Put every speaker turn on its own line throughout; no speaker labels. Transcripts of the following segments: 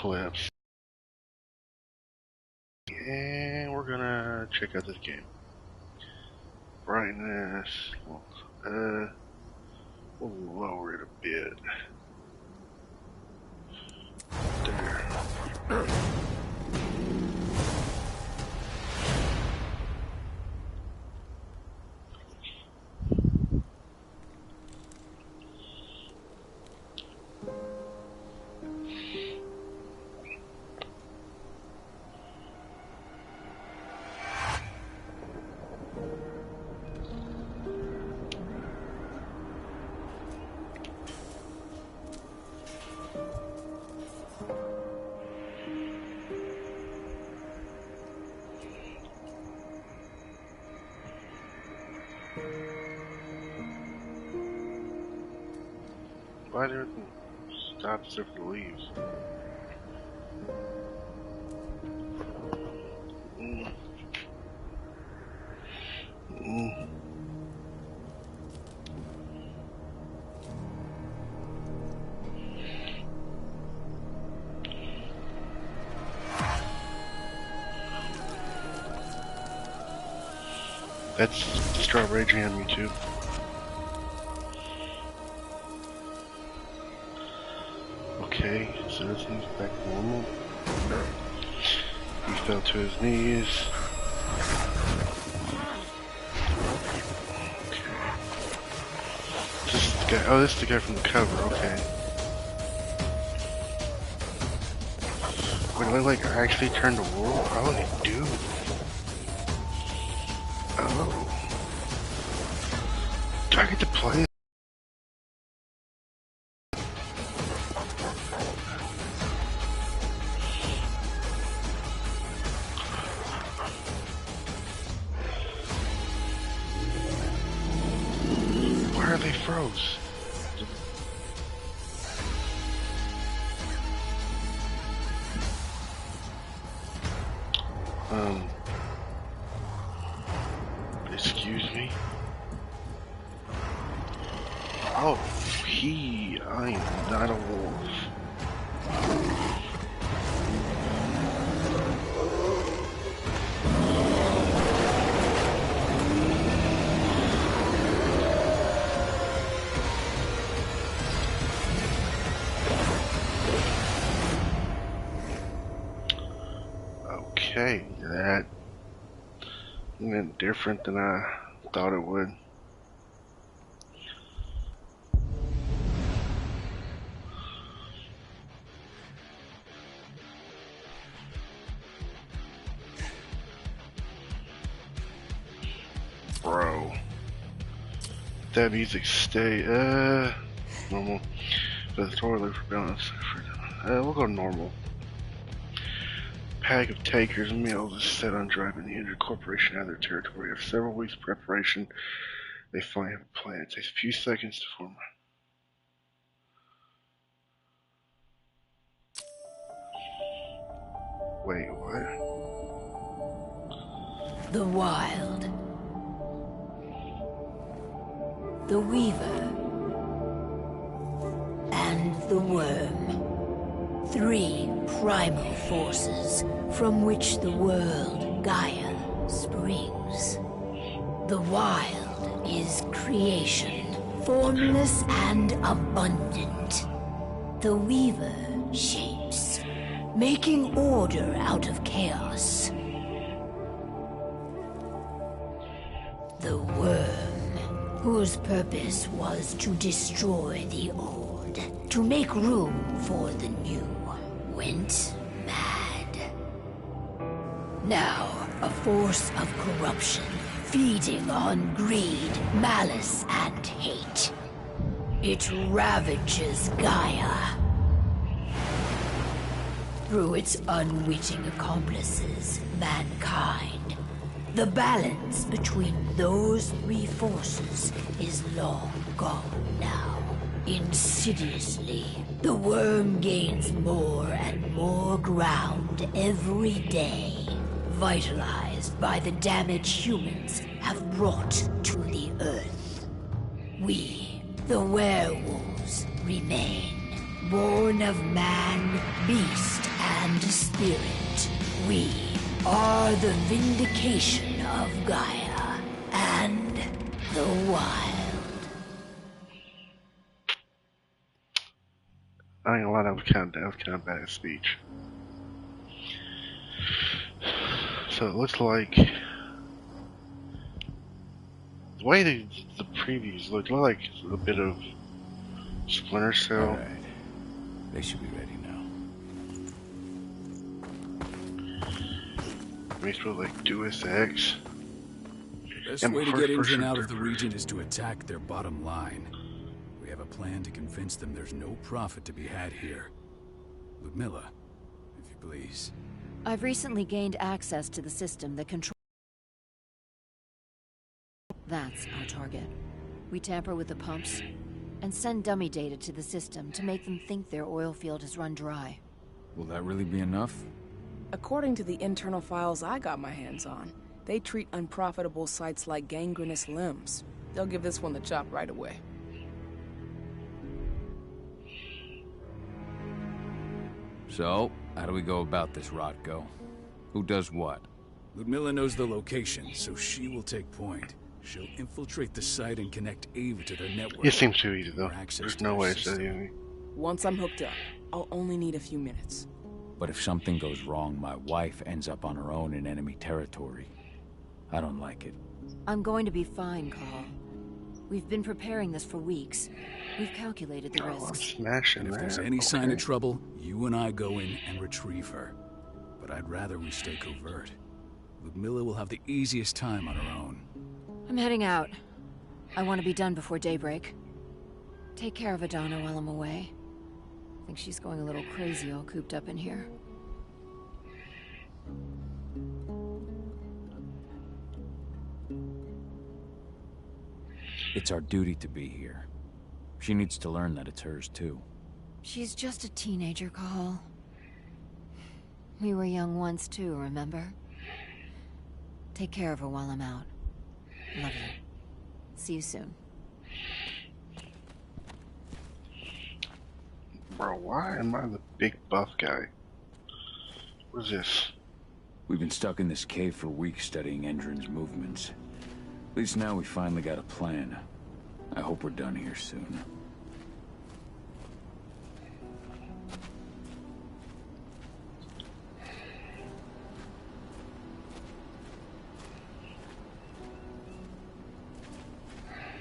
clips. And we're gonna check out this game. Brightness. We'll lower it a bit. There. Why did everything stop except for the leaves? That's start raging on me too. Okay, so everything's back to normal. He fell to his knees. Okay. This is the guy. Oh, this is the guy from the cover. Okay. Wait, I like actually turned the world? Oh, they do. Oh. Do I get to play? Why are they froze? Excuse me? Oh, I am not a wolf. Okay, that went different than I thought it would. Bro. That music stay normal. But the toilet for balance. We'll go normal. Pack of takers meals is set on driving the injured corporation out of their territory. After several weeks of preparation, they finally have a plan. It takes a few seconds to form. Wait, what?
The Wild. The Weaver. And the Worm. 3 primal forces from which the world, Gaia, springs. The Wild is creation, formless and abundant. The Weaver shapes, making order out of chaos. The Worm, whose purpose was to destroy the old, to make room for the new, went mad. Now, a force of corruption, feeding on greed, malice, and hate. It ravages Gaia. Through its unwitting accomplices, mankind, the balance between those 3 forces is long gone now. Insidiously, the worm gains more and more ground every day, vitalized by the damage humans have brought to the Earth. We, the werewolves, remain, born of man, beast, spirit. We are the vindication of Gaia and the wild.
I ain't gonna lie, that was kind of bad speech. So it looks like the way the previews look like a bit of Splinter Cell.
All right, they should be ready now.
Makes me like Deus Ex.
The best way to get Engine out of the region is to attack their bottom line. We have a plan to convince them there's no profit to be had here. Ludmilla, if you please.
I've recently gained access to the system that controls... That's our target. We tamper with the pumps and send dummy data to the system to make them think their oil field has run dry.
Will that really be enough?
According to the internal files I got my hands on, they treat unprofitable sites like gangrenous limbs. They'll give this one the chop right away.
So, how do we go about this, Rotko? Who does what? Ludmilla knows the location, so she will take point. She'll infiltrate the site and connect Ava to their network.
It seems too easy though. There's no way to say anything.
Once I'm hooked up, I'll only need a few minutes.
But if something goes wrong, my wife ends up on her own in enemy territory. I don't like it.
I'm going to be fine, Carl. We've been preparing this for weeks. We've calculated the risks.
I'm smashing
And if
that.
there's any sign of trouble, you and I go in and retrieve her. But I'd rather we stay covert. Ludmilla will have the easiest time on her own.
I'm heading out. I want to be done before daybreak. Take care of Adana while I'm away. I think she's going a little crazy all cooped up in here.
It's our duty to be here. She needs to learn that it's hers too.
She's just a teenager, Carl. We were young once too, remember? Take care of her while I'm out. Love you. See you soon.
Bro, why am I the big buff guy? What is this?
We've been stuck in this cave for weeks studying Endron's movements. At least now we finally got a plan. I hope we're done here soon.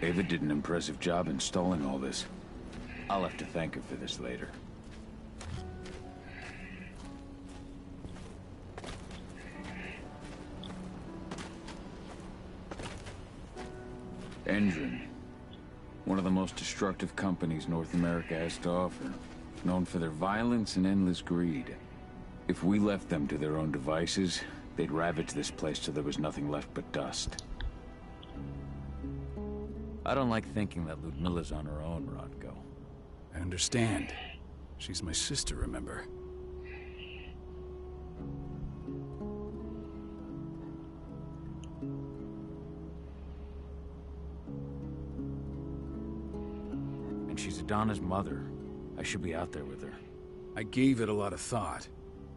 Ava did an impressive job installing all this. I'll have to thank her for this later. Endron. One of the most destructive companies North America has to offer. Known for their violence and endless greed. If we left them to their own devices, they'd ravage this place till there was nothing left but dust. I don't like thinking that Ludmilla's on her own, Rodko. I understand. She's my sister, remember? And she's Adana's mother. I should be out there with her. I gave it a lot of thought.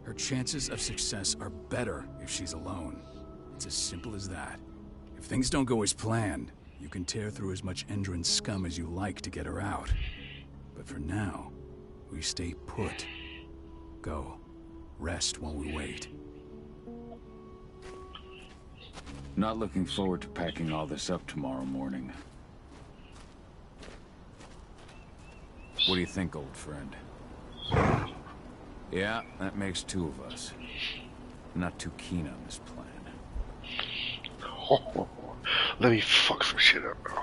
Her chances of success are better if she's alone. It's as simple as that. If things don't go as planned, you can tear through as much Endron scum as you like to get her out. But for now, we stay put. Go. Rest while we wait. Not looking forward to packing all this up tomorrow morning. What do you think, old friend? Yeah, that makes two of us. I'm not too keen on this plan.
Let me fuck some shit up, bro.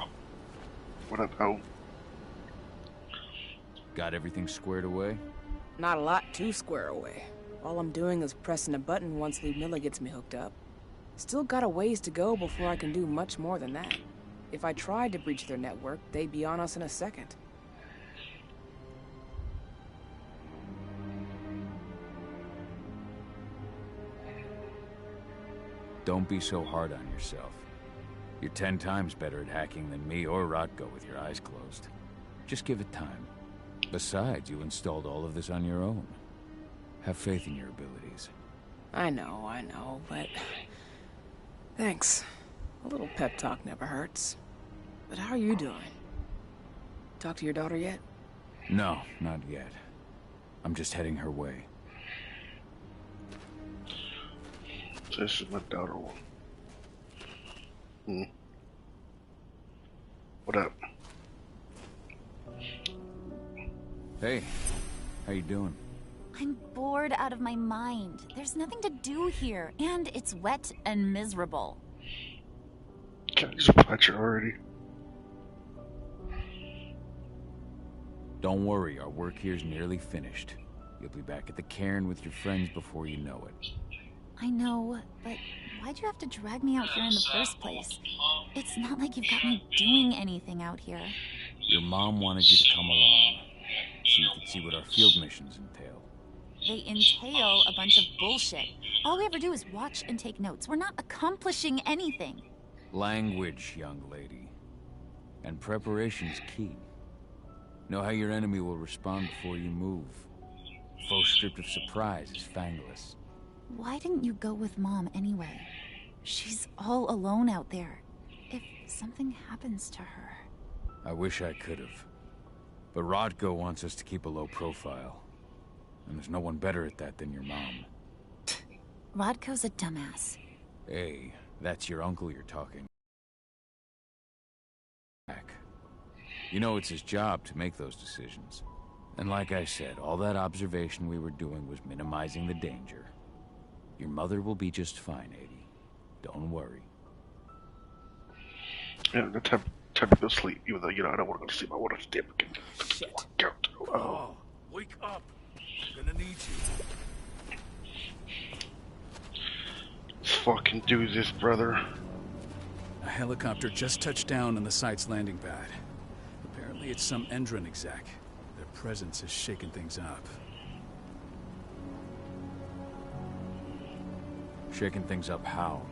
What up, oh?
Got everything squared away?
Not a lot to square away. All I'm doing is pressing a button once Ludmilla gets me hooked up. Still got a ways to go before I can do much more than that. If I tried to breach their network, they'd be on us in a second.
Don't be so hard on yourself. You're 10 times better at hacking than me or Rotko with your eyes closed. Just give it time. Besides, you installed all of this on your own. Have faith in your abilities.
I know, but... Thanks. A little pep talk never hurts. But how are you doing? Talk to your daughter yet?
No, not yet. I'm just heading her way.
This is my daughter. What up?
Hey, how you doing?
I'm bored out of my mind. There's nothing to do here, and it's wet and miserable.
Can I just patch her already?
Don't worry, our work here's nearly finished. You'll be back at the cairn with your friends before you know it.
I know, but why'd you have to drag me out here in the first place? It's not like you've got me doing anything out here.
Your mom wanted you to come along, so you could see what our field missions entail.
They entail a bunch of bullshit. All we ever do is watch and take notes. We're not accomplishing anything.
Language, young lady. And preparation's key. Know how your enemy will respond before you move. Foe stripped of surprise is fangless.
Why didn't you go with Mom anyway? She's all alone out there. If something happens to her...
I wish I could've. But Rodko wants us to keep a low profile. And there's no one better at that than your mom.
Rodko's a dumbass.
Hey, that's your uncle you're talking. You know it's his job to make those decisions. And like I said, all that observation we were doing was minimizing the danger. Your mother will be just fine, Adie. Don't worry.
Yeah, the time to go sleep, even though, you know, I don't want to go to sleep. I want to stay up again.
Shit.
Oh.
Oh, wake up. I'm gonna need you.
Let's fucking do this, brother.
A helicopter just touched down on the site's landing pad. Apparently it's some Endron exec. Their presence has shaken things up. Shaking things up how?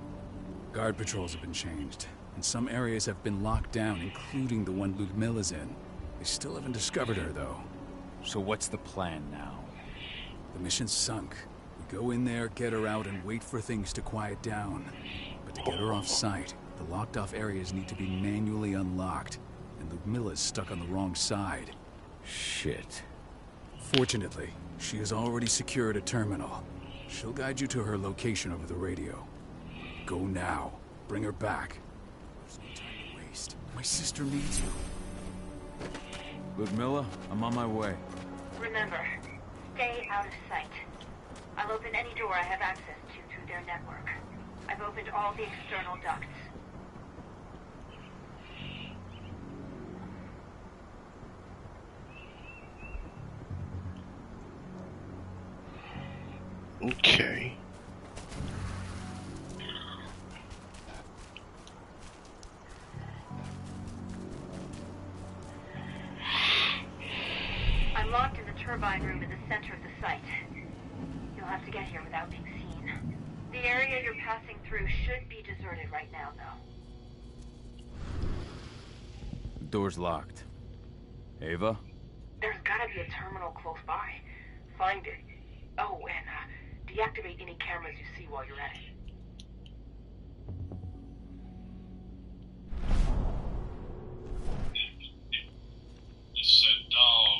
Guard patrols have been changed, and some areas have been locked down, including the one Ludmilla's in. They still haven't discovered her, though. So what's the plan now? The mission's sunk. We go in there, get her out, and wait for things to quiet down. But to get her off-site, the locked-off areas need to be manually unlocked, and Ludmilla's stuck on the wrong side. Shit. Fortunately, she has already secured a terminal. She'll guide you to her location over the radio. Go now. Bring her back. There's no time to waste. My sister needs you. Ludmilla, I'm on my way.
Remember, stay out of sight. I'll open any door I have access to through their network. I've opened all the external ducts.
Okay.
I'm locked in the turbine room in the center of the site. You'll have to get here without being seen. The area you're passing through should be deserted right now, though.
The door's locked. Ava?
There's gotta be a terminal close by. Find it. Oh, and deactivate any cameras you see while you're at it.
It's a dog,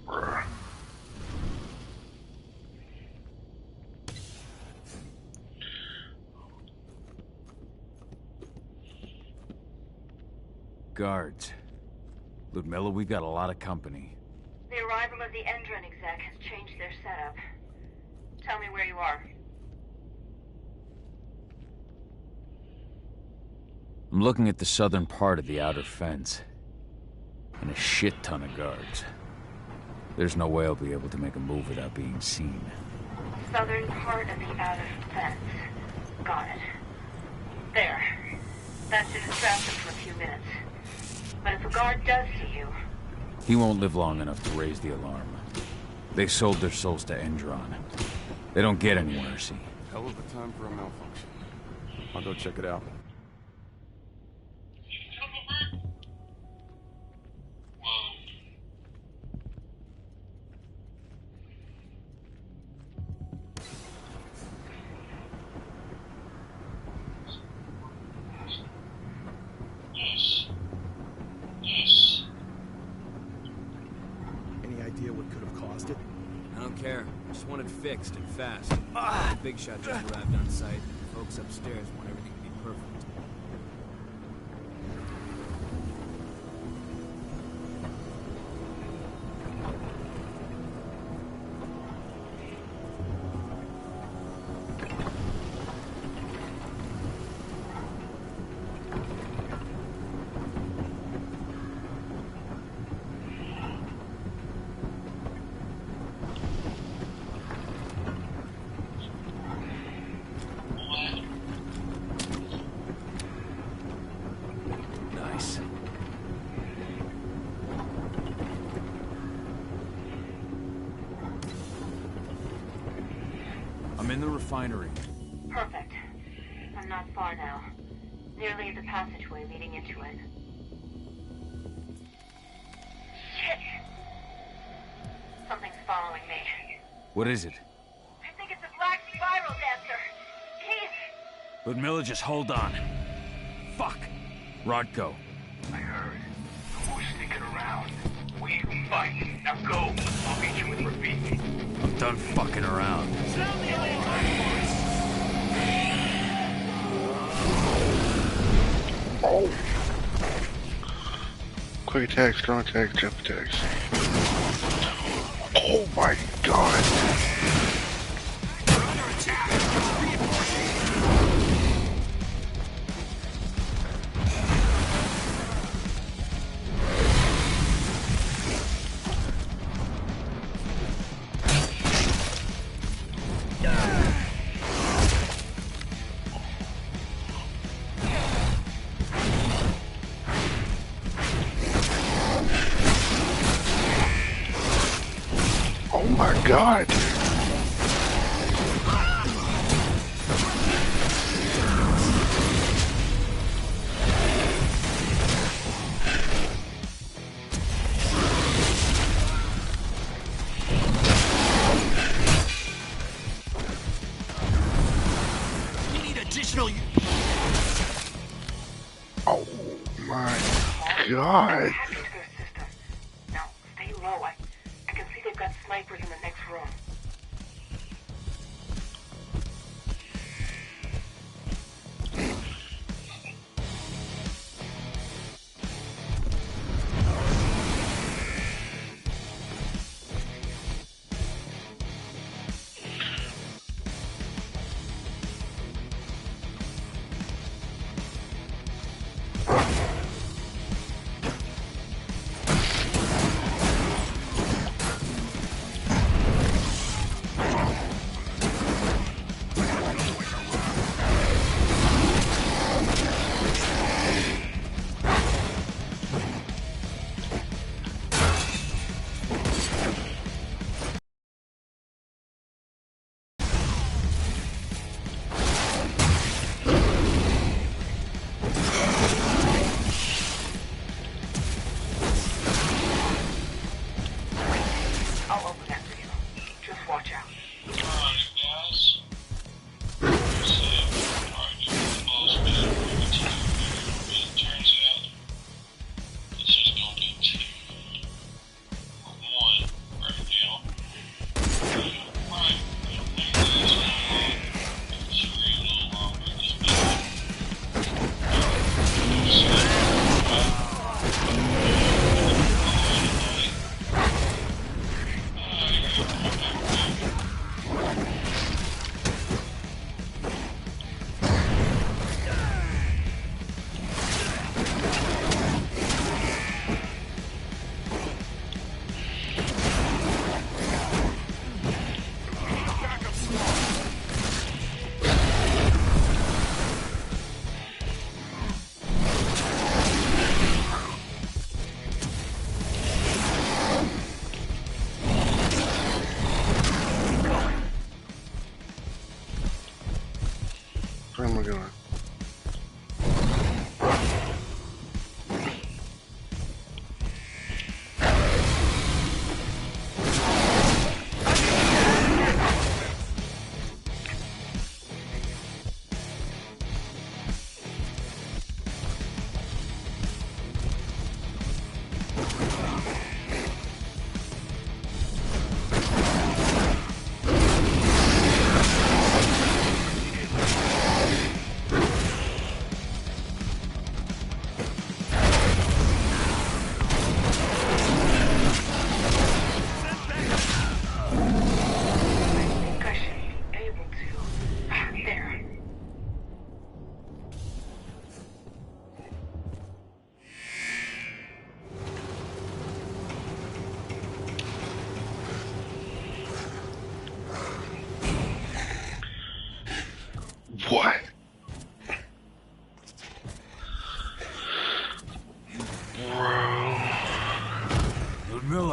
bro.
Guards. Ludmilla, we've got a lot of company.
The arrival of the Endron exec has changed their setup. Tell me where you are.
I'm looking at the southern part of the outer fence. And a shit ton of guards. There's no way I'll be able to make a move without being seen.
Southern part of the outer fence. Got it. There. That should distract them for a few minutes. But if a guard does see you...
He won't live long enough to raise the alarm. They sold their souls to Endron. They don't get any mercy.
Hell of a time for a malfunction. I'll go check it out. Just want it fixed and fast. The big shot just arrived on site. Folks upstairs want everything to be perfect.
Nice. I'm in the refinery.
Perfect. I'm not far now. Nearly at the passageway leading into it. Shit! Something's following me.
What is it?
I think it's a black spiral dancer. Keith!
But Miller, just hold on. Fuck. Rodko.
I heard. Who's sticking around? We can fight. Now go. I'll meet you with Rafiki.
I'm done fucking around.
Oh. Quick attacks, strong attacks, jump attacks. Oh my god. Oh my god.
We need additional.
Oh my god.
Hacked into their system. Now, stay low. I can see they've got snipers in the next room.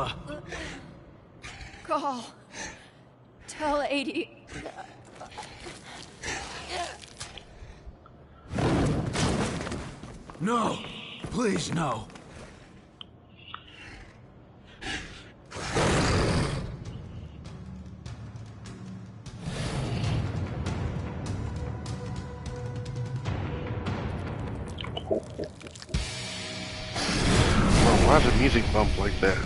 Milla.
Call. Tell 80.
No! Please, no.
Why does the music bump like that?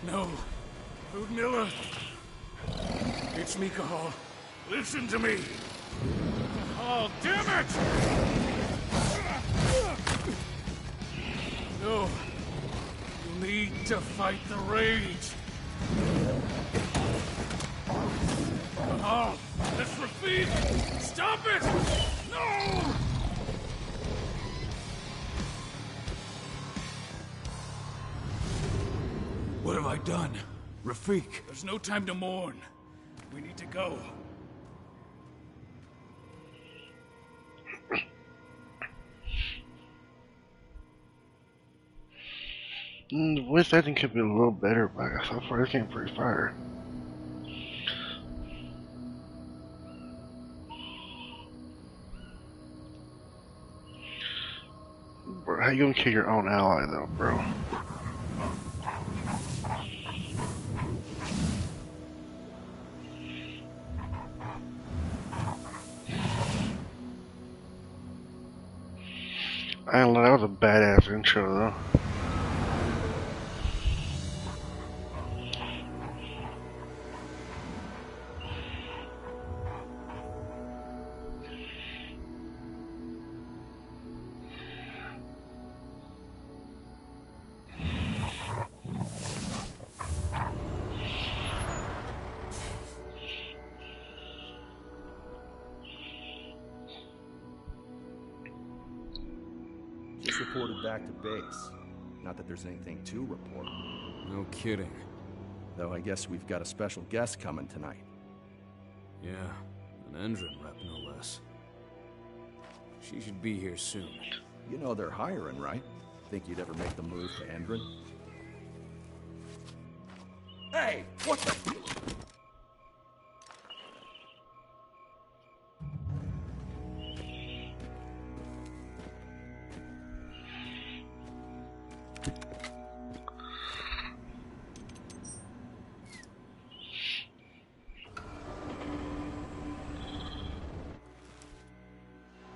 No. Ludmilla. It's me, Cahal. Listen to me. Oh, damn it! No. You need to fight the rage. Cahal, that's Rafik! Stop it! No! What have I done? Rafik, there's no time to mourn. We need to go.
The voice acting could be a little better, but so far this game's pretty fire. Bro, how you gonna kill your own ally though, bro? I don't know, that was a badass intro though.
Just reported back to base. Not that there's anything to report.
No kidding.
Though I guess we've got a special guest coming tonight.
Yeah, an Endron rep, no less. She should be here soon.
You know they're hiring, right? Think you'd ever make the move to Endron? Hey, what the...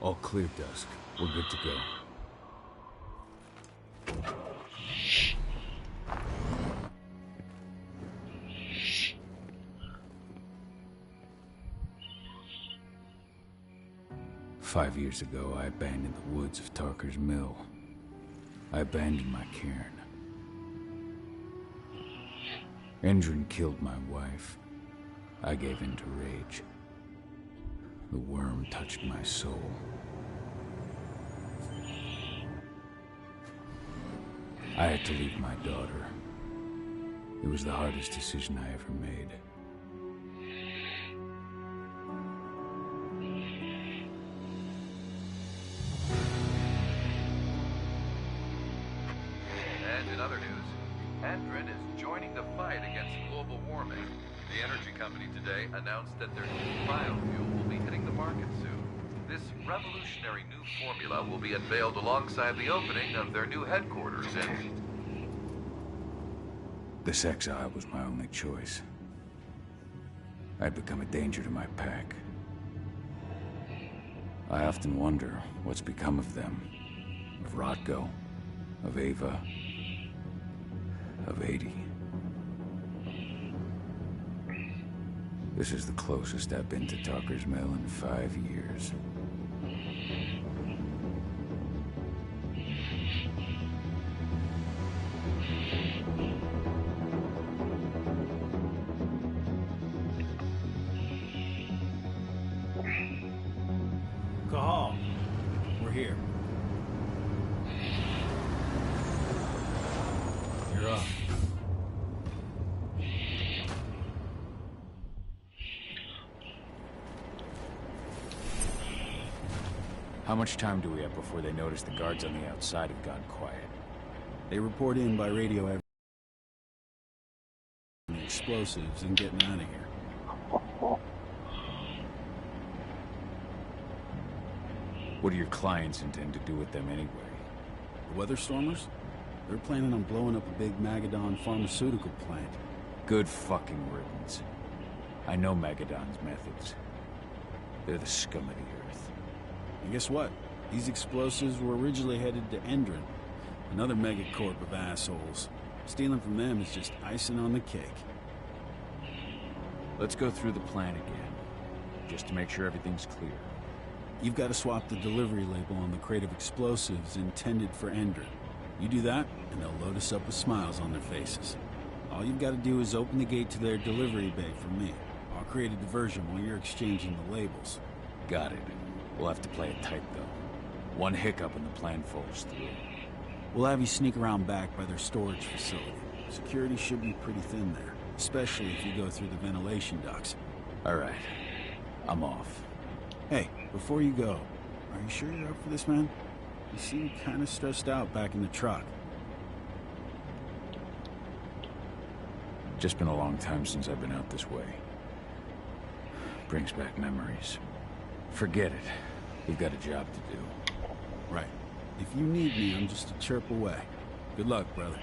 All clear, Dusk. We're good to go. 5 years ago, I abandoned the woods of Tarker's Mill. I abandoned my cairn. Endron killed my wife. I gave in to rage. The worm touched my soul. I had to leave my daughter. It was the hardest decision I ever made.
Endrin is joining the fight against global warming. The energy company today announced that their new biofuel will be hitting the market soon. This revolutionary new formula will be unveiled alongside the opening of their new headquarters in...
This exile was my only choice. I'd become a danger to my pack. I often wonder what's become of them. Of Rotko, of Ava, of 80. This is the closest I've been to Talker's Mill in 5 years.
Cahal, we're here. You're up.
How much time do we have before they notice the guards on the outside have gone quiet?
They report in by radio every explosives and getting out of here.
What do your clients intend to do with them anyway?
The Weather Stormers? They're planning on blowing up a big Magadon pharmaceutical plant.
Good fucking riddance. I know Magadon's methods. They're the scum of the earth.
And guess what? These explosives were originally headed to Endrin, another megacorp of assholes. Stealing from them is just icing on the cake.
Let's go through the plan again, just to make sure everything's clear.
You've got to swap the delivery label on the crate of explosives intended for Endrin. You do that, and they'll load us up with smiles on their faces. All you've got to do is open the gate to their delivery bay for me. I'll create a diversion while you're exchanging the labels.
Got it. We'll have to play it tight, though. One hiccup and the plan falls through.
We'll have you sneak around back by their storage facility. Security should be pretty thin there, especially if you go through the ventilation ducts.
All right. I'm off.
Hey, before you go, are you sure you're up for this, man? You seem kind of stressed out back in the truck.
Just been a long time since I've been out this way. Brings back memories. Forget it. We've got a job to do.
Right. If you need me, I'm just a chirp away. Good luck, brother.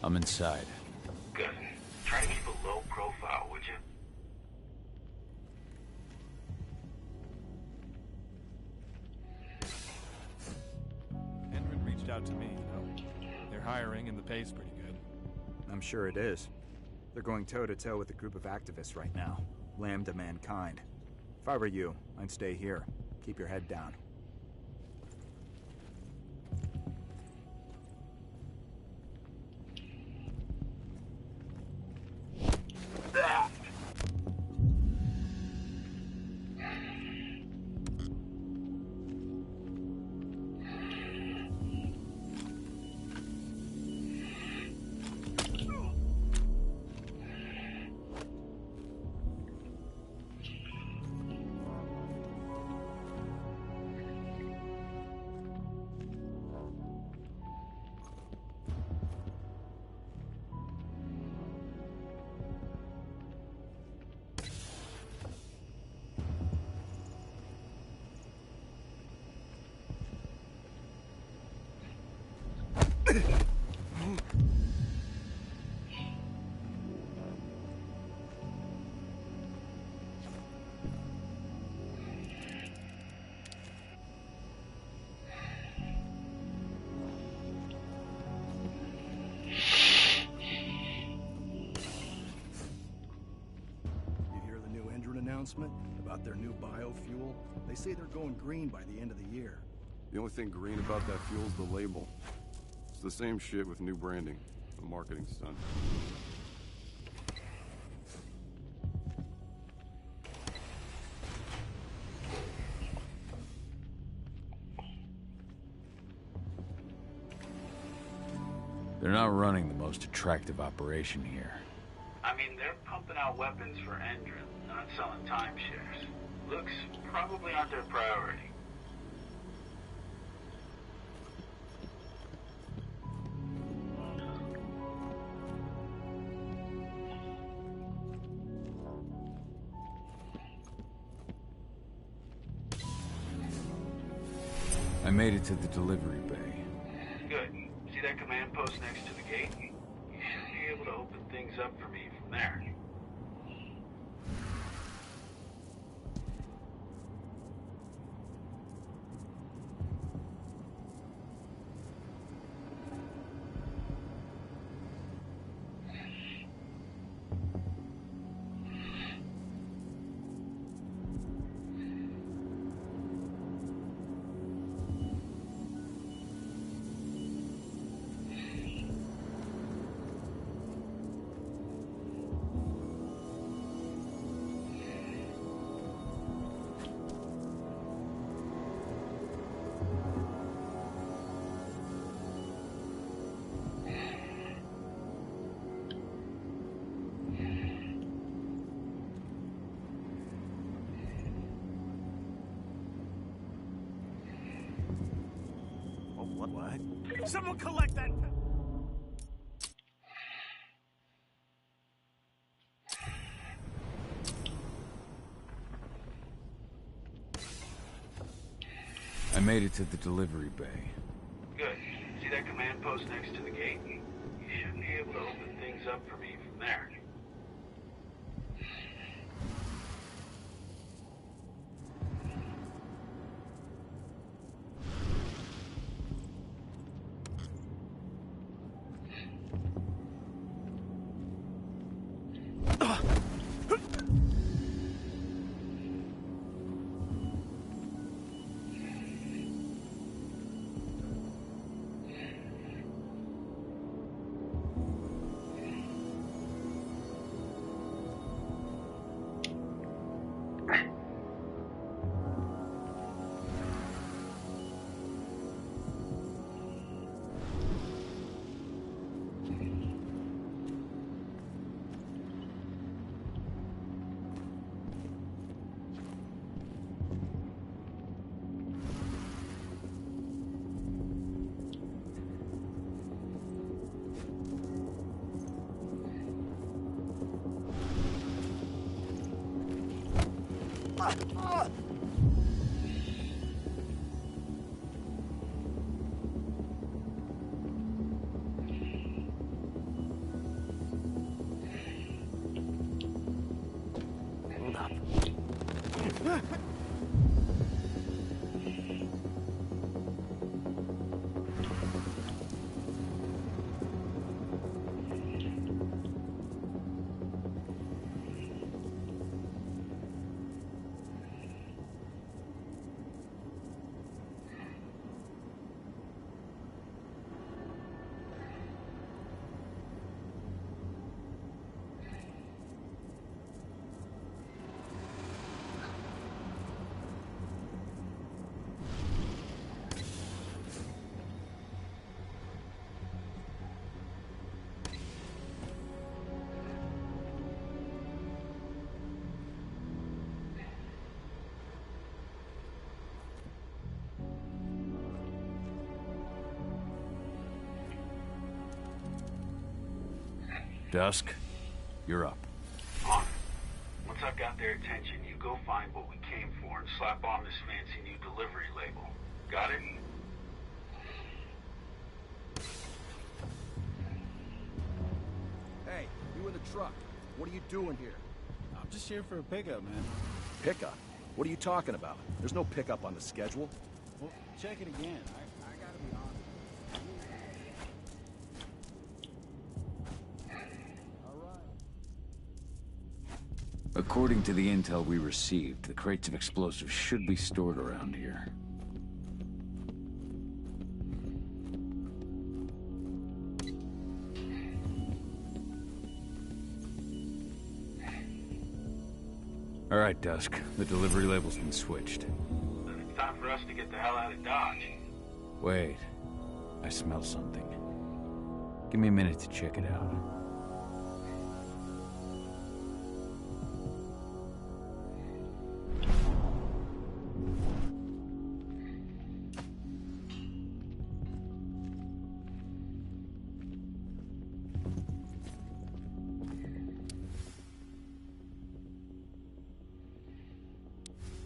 I'm inside.
Good. Try to keep a low profile, would you?
Endrin reached out to me, you know. They're hiring and the pay's pretty good.
I'm sure it is. They're going toe-to-toe with a group of activists right now. Lambda mankind. If I were you, I'd stay here. Keep your head down.
Announcement about their new biofuel. They say they're going green by the end of the year.
The only thing green about that fuel's the label. It's the same shit with new branding. A marketing stunt.
They're not running the most attractive operation here.
I mean, they're pumping out weapons for Endron, not selling timeshares. Looks probably aren't their priority.
I made it to the delivery bay.
Good. See that command post next to the gate? You should be able to open things up for me from there.
What? Someone collect that!
I made it to the delivery bay.
Good. See that command post next to the gate? You should be able to open things up for me from there.
Hold up.
Dusk, you're up.
On. Once I've got their attention, you go find what we came for and slap on this fancy new delivery label. Got it?
truck. What are you doing here?
I'm just here for a pickup, man.
Pickup? What are you talking about? There's no pickup on the schedule.
Well, check it again. I gotta be honest. According to the intel we received, the crates of explosives should be stored around here. All right, Dusk. The delivery label's been switched.
It's time for us to get the hell out of Dodge.
Wait. I smell something. Give me a minute to check it out.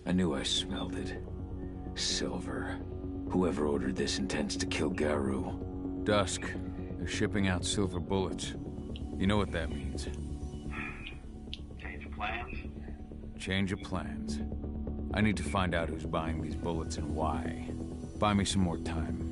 I knew I smelled it. Silver. Whoever ordered this intends to kill Garou. Dusk. They're shipping out silver bullets. You know what that means.
Change of plans?
Change of plans. I need to find out who's buying these bullets and why. Buy me some more time.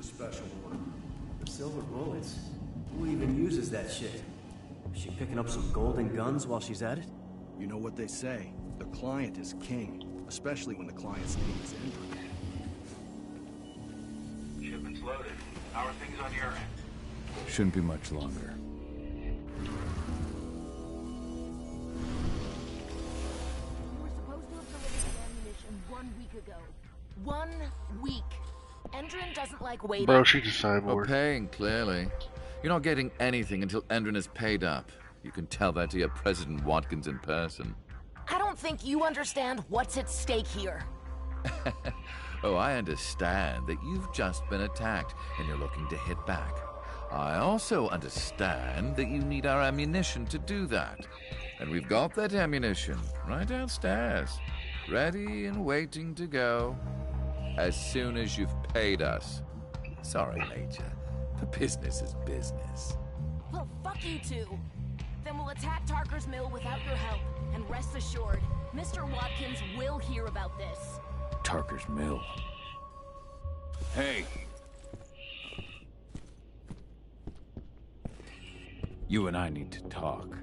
Special order. The silver bullets? Who even uses that shit? Is she picking up some golden guns while she's at it?
You know what they say. The client is king, especially when the client's name is Endry.
Shipment's loaded. How are things on your end?
Shouldn't be much longer.
We were supposed to have delivered the ammunition 1 week ago. 1 week. Endrin doesn't like waiting.
Bro, she's a cyborg.
Well, paying, clearly. You're not getting anything until Endrin is paid up. You can tell that to your President Watkins in person.
I don't think you understand what's at stake here.
Oh, I understand that you've just been attacked and you're looking to hit back. I also understand that you need our ammunition to do that. And we've got that ammunition right downstairs, ready and waiting to go. As soon as you've paid us. Sorry, Major, but business is business.
Well, fuck you two. Then we'll attack Tarker's Mill without your help. And rest assured, Mr. Watkins will hear about this.
Tarker's Mill. Hey! You and I need to talk.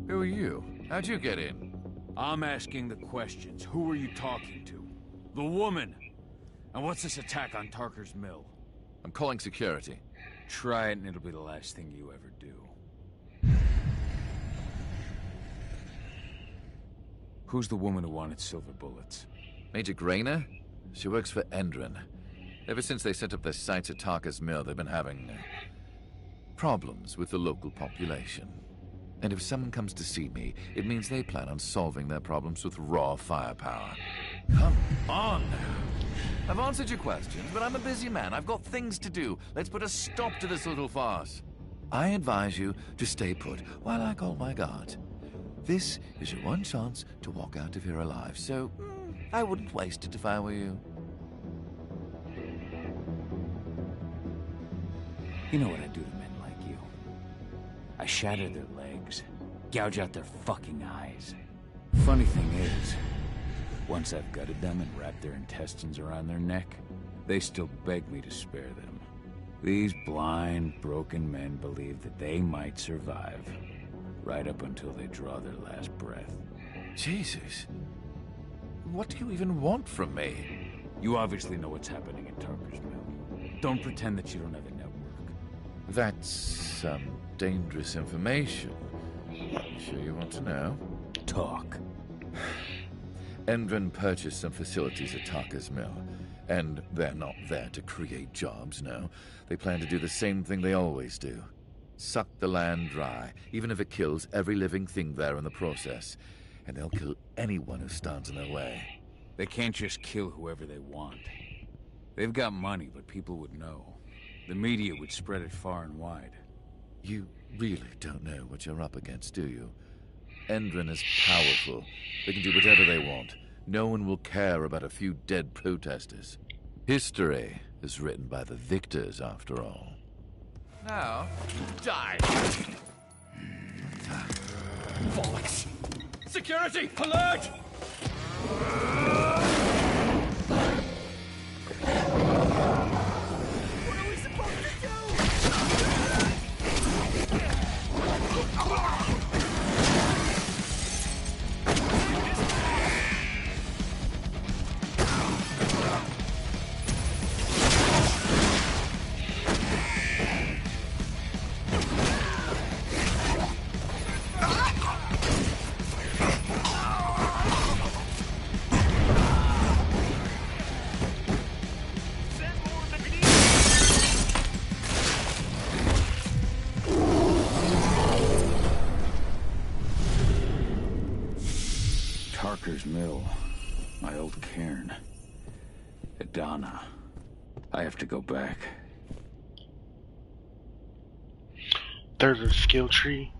Who are you? How'd you get in?
I'm asking the questions. Who are you talking to? The woman! And what's this attack on Tarker's Mill?
I'm calling security.
Try it and it'll be the last thing you ever do. Who's the woman who wanted silver bullets?
Major Grainer? She works for Endrin. Ever since they set up their sights at Tarker's Mill, they've been having problems with the local population. And if someone comes to see me, it means they plan on solving their problems with raw firepower. Come on now. I've answered your questions, but I'm a busy man. I've got things to do. Let's put a stop to this little farce. I advise you to stay put while I call my guard. This is your one chance to walk out of here alive, so I wouldn't waste it if I were you.
You know what I do to men like you. I shatter their legs, gouge out their fucking eyes. Funny thing is, once I've gutted them and wrapped their intestines around their neck, they still beg me to spare them. These blind, broken men believe that they might survive, right up until they draw their last breath.
Jesus. What do you even want from me?
You obviously know what's happening at Tarker's Mill. Don't pretend that you don't have a network.
That's some dangerous information. Sure you want to know?
Talk.
Endrin purchased some facilities at Tarker's Mill.
And they're not there to create jobs, no. They plan to do the same thing they always do. Suck the land dry, even if it kills every living thing there in the process. And they'll kill anyone who stands in their way.
They can't just kill whoever they want. They've got money, but people would know. The media would spread it far and wide.
You really don't know what you're up against, do you? Endron is powerful. They can do whatever they want. No one will care about a few dead protesters. History is written by the victors, after all.
Now, die!
Bollocks! Security! Alert!
What are we supposed to do?
Tarker's Mill. My old cairn. Adana. I have to go back.
There's a skill tree.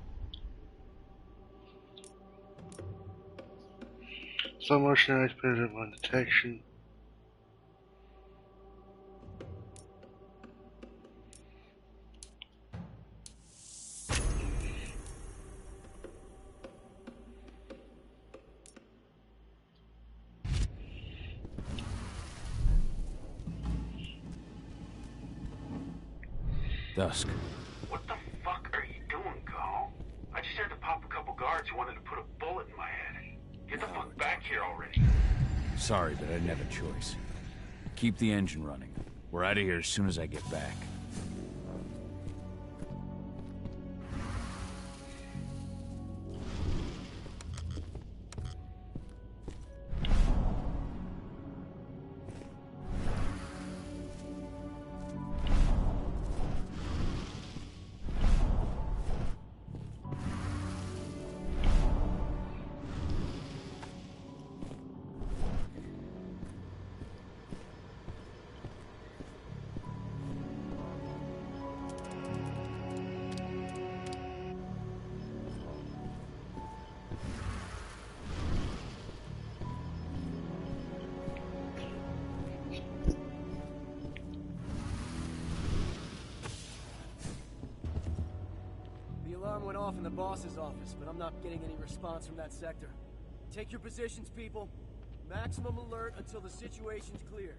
Slow motion eyes better on detection.
Dusk.
What the fuck are you doing, Carl? I just had to pop a couple guards who wanted to put a bullet in my head. Get the fuck back here already.
Sorry, but I didn't have a choice. Keep the engine running. We're out of here as soon as I get back.
Went off in the boss's office, but I'm not getting any response from that sector. Take your positions, people. Maximum alert until the situation's clear.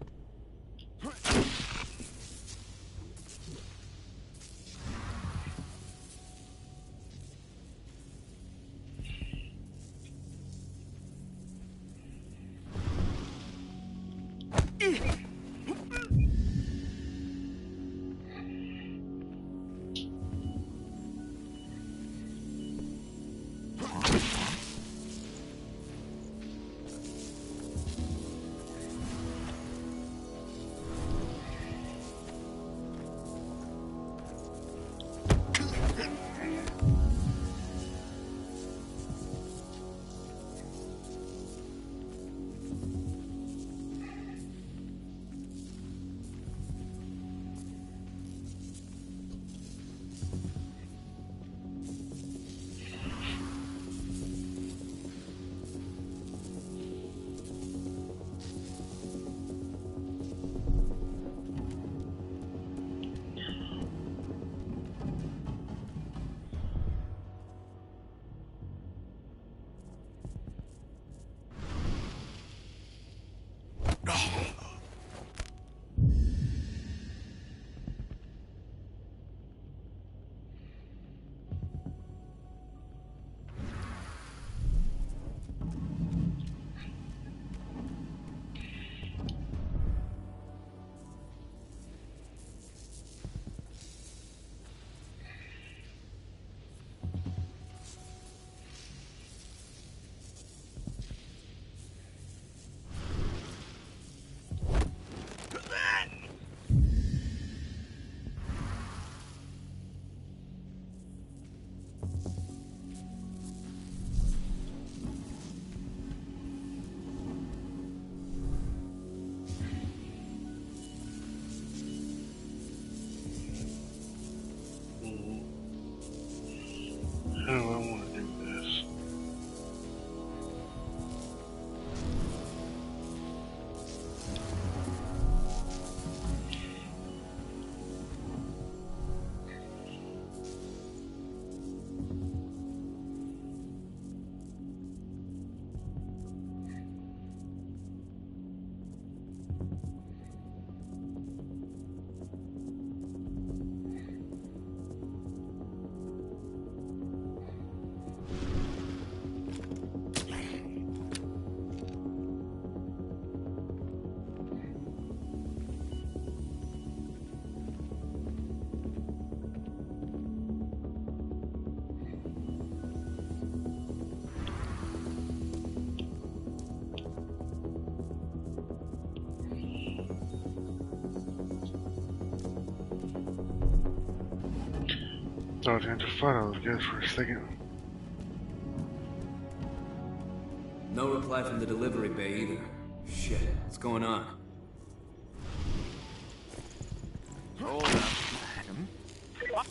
thought the Intifada was good for a second.
No reply from the delivery bay either. Shit, what's going on?
Hold up, madam. What?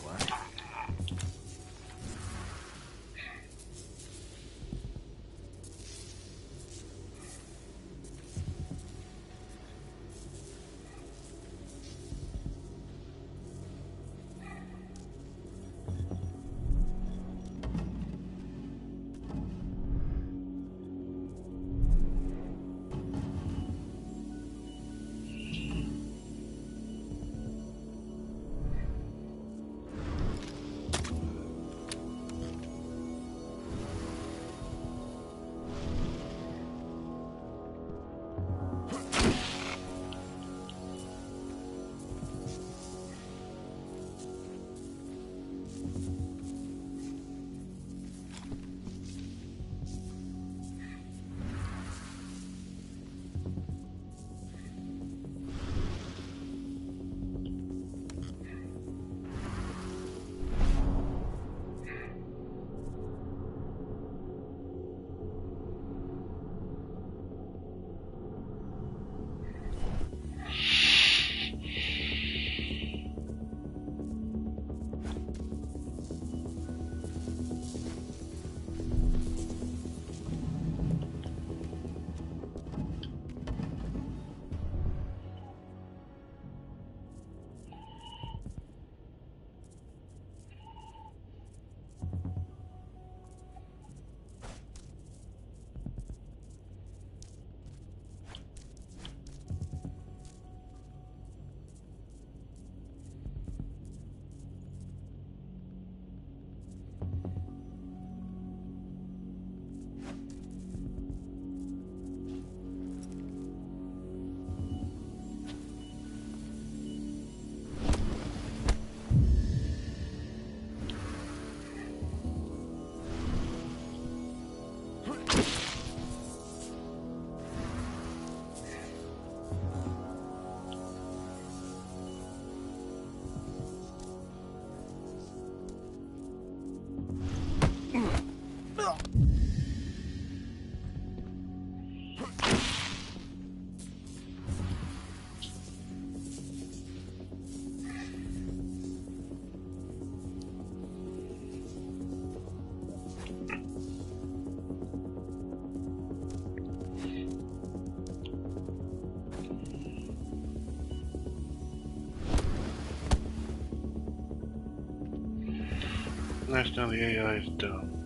Nice, now the AI is dumb.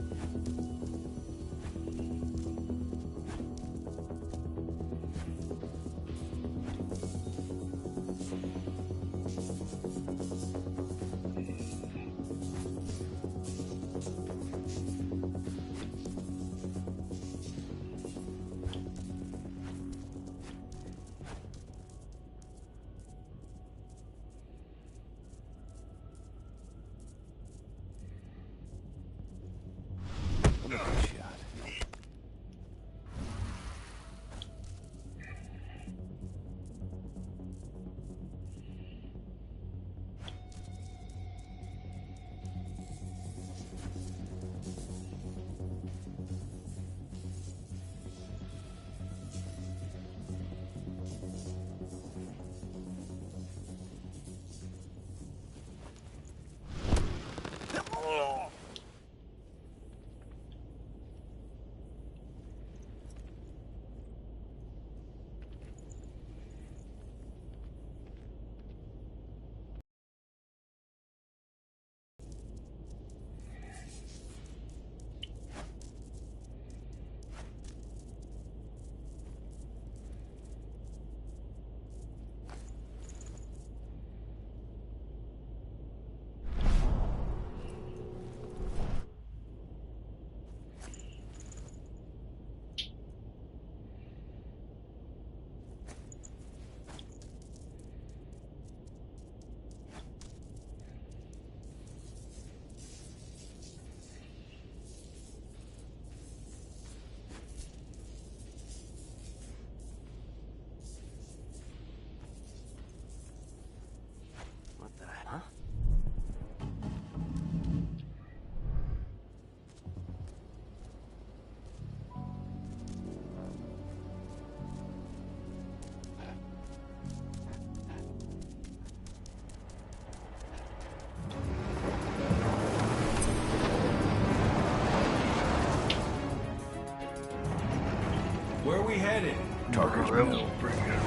Where are we headed?
Tarker's
that was
Mill.
pretty good.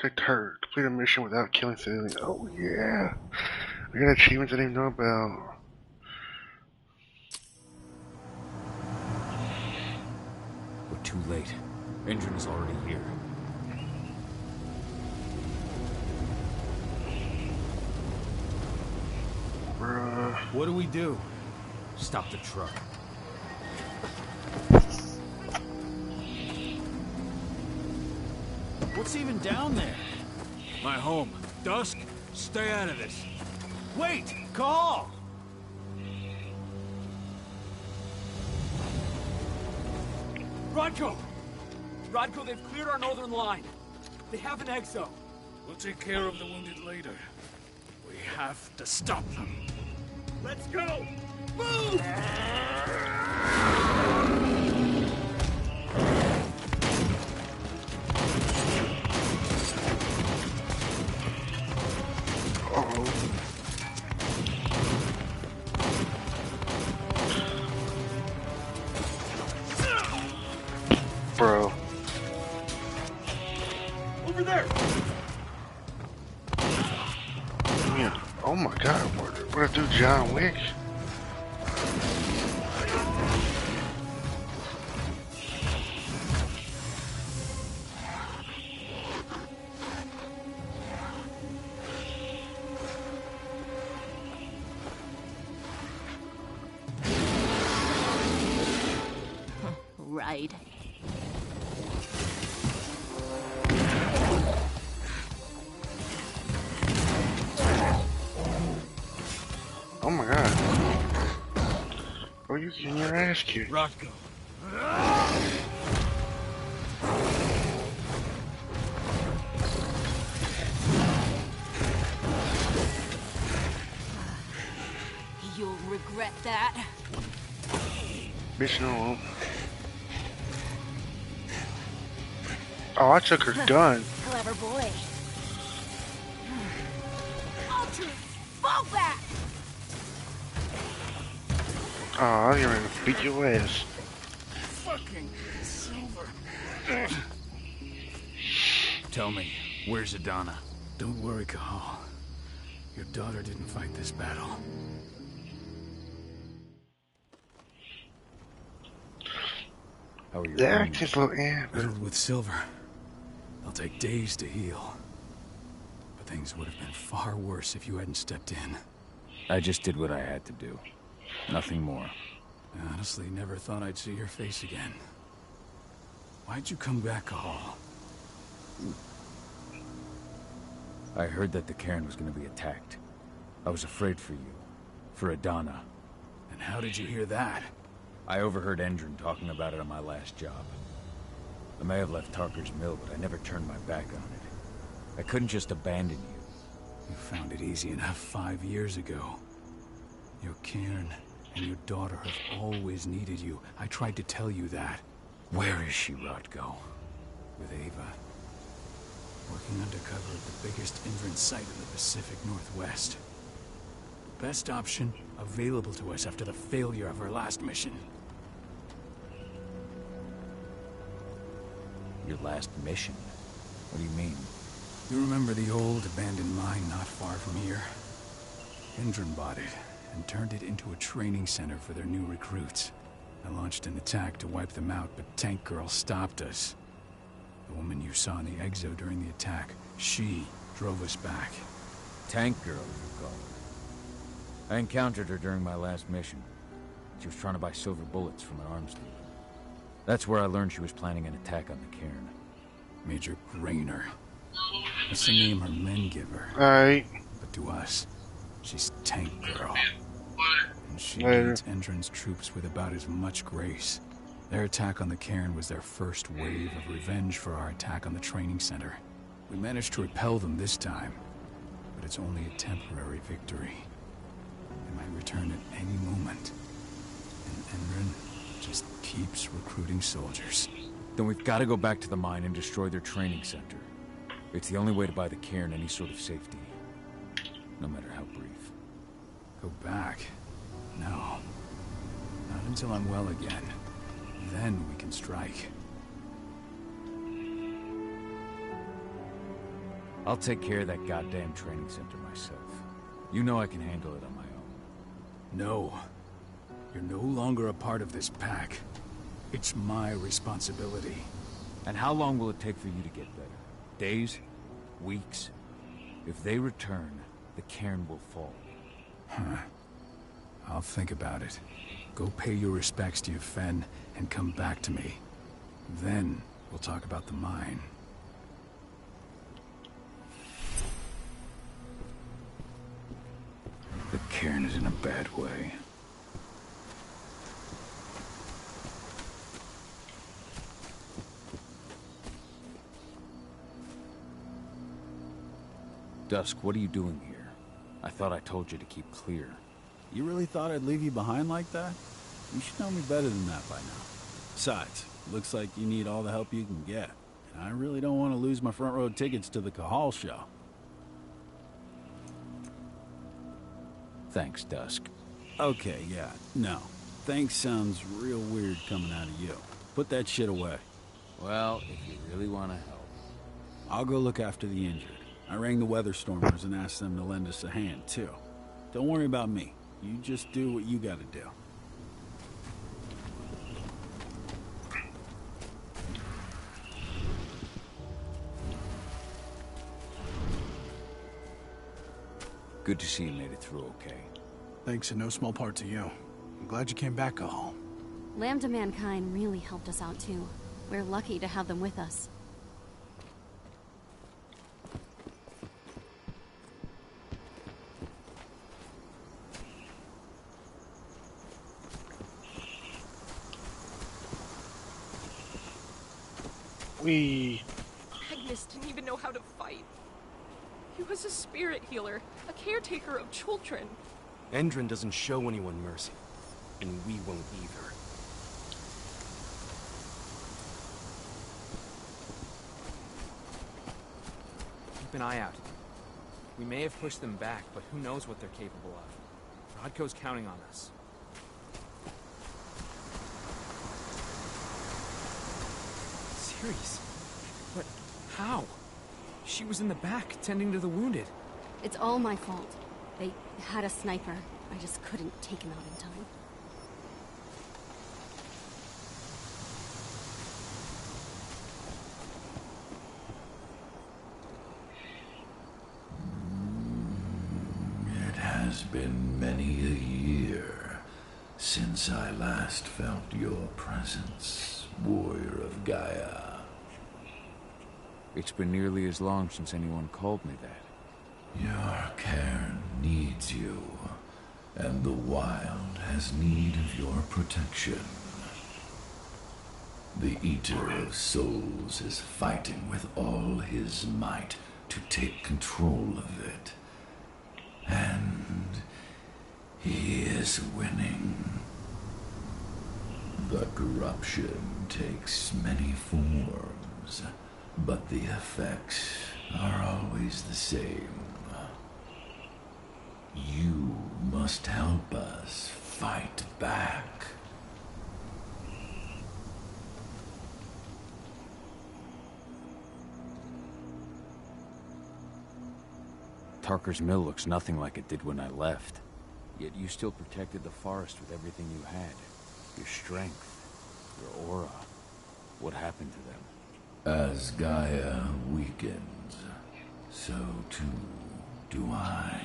Take Tark. Complete a mission without killing civilians. Oh yeah. I got achievements I didn't even know about.
We're too late. Engine is already here.
Bruh.
What do we do? Stop the truck. What's even down there? My home. Dusk, stay out of this. Wait! Call!
Rodko! Rodko, they've cleared our northern line. They have an exo.
We'll take care of the wounded later. We have to stop them.
Let's go! Move!
Bro.
Over there!
Yeah. Oh my god, what do John Wick?
Right.
Oh my god. Oh, you getting your ass kicked.
Rodko.
You'll regret that.
Bitch, no. Oh, I took her gun.
Clever boy. Ultra, fall back!
Oh, I didn't even beat your ass.
Fucking Silver. Tell me, where's Adana? Don't worry, Cahal. Your daughter didn't fight this battle. How are your
The
wounds?
acting's low, yeah.
Riddled with silver. They'll take days to heal. But things would have been far worse if you hadn't stepped in. I just did what I had to do. Nothing more. I honestly never thought I'd see your face again. Why'd you come back, Cahal? I heard that the cairn was going to be attacked. I was afraid for you. For Adana. And how did you hear that? I overheard Endron talking about it on my last job. I may have left Tarker's Mill, but I never turned my back on it. I couldn't just abandon you. You found it easy enough 5 years ago. Your cairn and your daughter have always needed you. I tried to tell you that. Where is she, Rodko? With Ava. Working undercover at the biggest Endron site in the Pacific Northwest. The best option available to us after the failure of our last mission. Your last mission? What do you mean? You remember the old abandoned mine not far from here? Endron bought it and turned it into a training center for their new recruits. I launched an attack to wipe them out, but Tank Girl stopped us. The woman you saw in the exo during the attack, she drove us back. Tank Girl, you call her. I encountered her during my last mission. She was trying to buy silver bullets from an arms dealer. That's where I learned she was planning an attack on the cairn. Major Grainer. That's the name her men give her.
Alright.
But to us, she's Tank Girl. And she
Later.
leads Endron's troops with about as much grace. Their attack on the cairn was their first wave of revenge for our attack on the training center. We managed to repel them this time, but it's only a temporary victory. They might return at any moment. And Endron just keeps recruiting soldiers. Then we've got to go back to the mine and destroy their training center. It's the only way to buy the cairn any sort of safety. No matter how brief. Go back? No. Not until I'm well again. Then we can strike. I'll take care of that goddamn training center myself. You know I can handle it on my own. No. You're no longer a part of this pack. It's my responsibility. And how long will it take for you to get better? Days? Weeks? If they return, the cairn will fall. Huh. I'll think about it. Go pay your respects to your Fen and come back to me. Then we'll talk about the mine. The cairn is in a bad way. Dusk, what are you doing here? I thought I told you to keep clear.
You really thought I'd leave you behind like that? You should know me better than that by now. Besides, looks like you need all the help you can get. And I really don't want to lose my front row tickets to the Cahal show.
Thanks, Dusk.
Okay, yeah, no. Thanks sounds real weird coming out of you. Put that shit away.
Well, if you really want to help.
I'll go look after the injured. I rang the weather stormers and asked them to lend us a hand, too. Don't worry about me. You just do what you gotta do.
Good to see you made it through okay.
Thanks in no small part to you. I'm glad you came back, Cahal.
Lambda Mankind really helped us out too. We're lucky to have them with us.
Agnes didn't even know how to fight. He was a spirit healer, a caretaker of children.
Endrin doesn't show anyone mercy, and we won't either. Keep an eye out. We may have pushed them back, but who knows what they're capable of. Rodko's counting on us. Serious? But how? She was in the back, tending to the wounded.
It's all my fault. They had a sniper. I just couldn't take him out in time.
It has been many a year since I last felt your presence, warrior of Gaia.
It's been nearly as long since anyone called me that.
Your cairn needs you, and the wild has need of your protection. The Eater of Souls is fighting with all his might to take control of it. And he is winning. The corruption takes many forms, but the effects are always the same. You must help us fight back.
Tarker's mill looks nothing like it did when I left. Yet you still protected the forest with everything you had. Your strength, your aura. What happened to them?
As Gaia weakens, so too do I.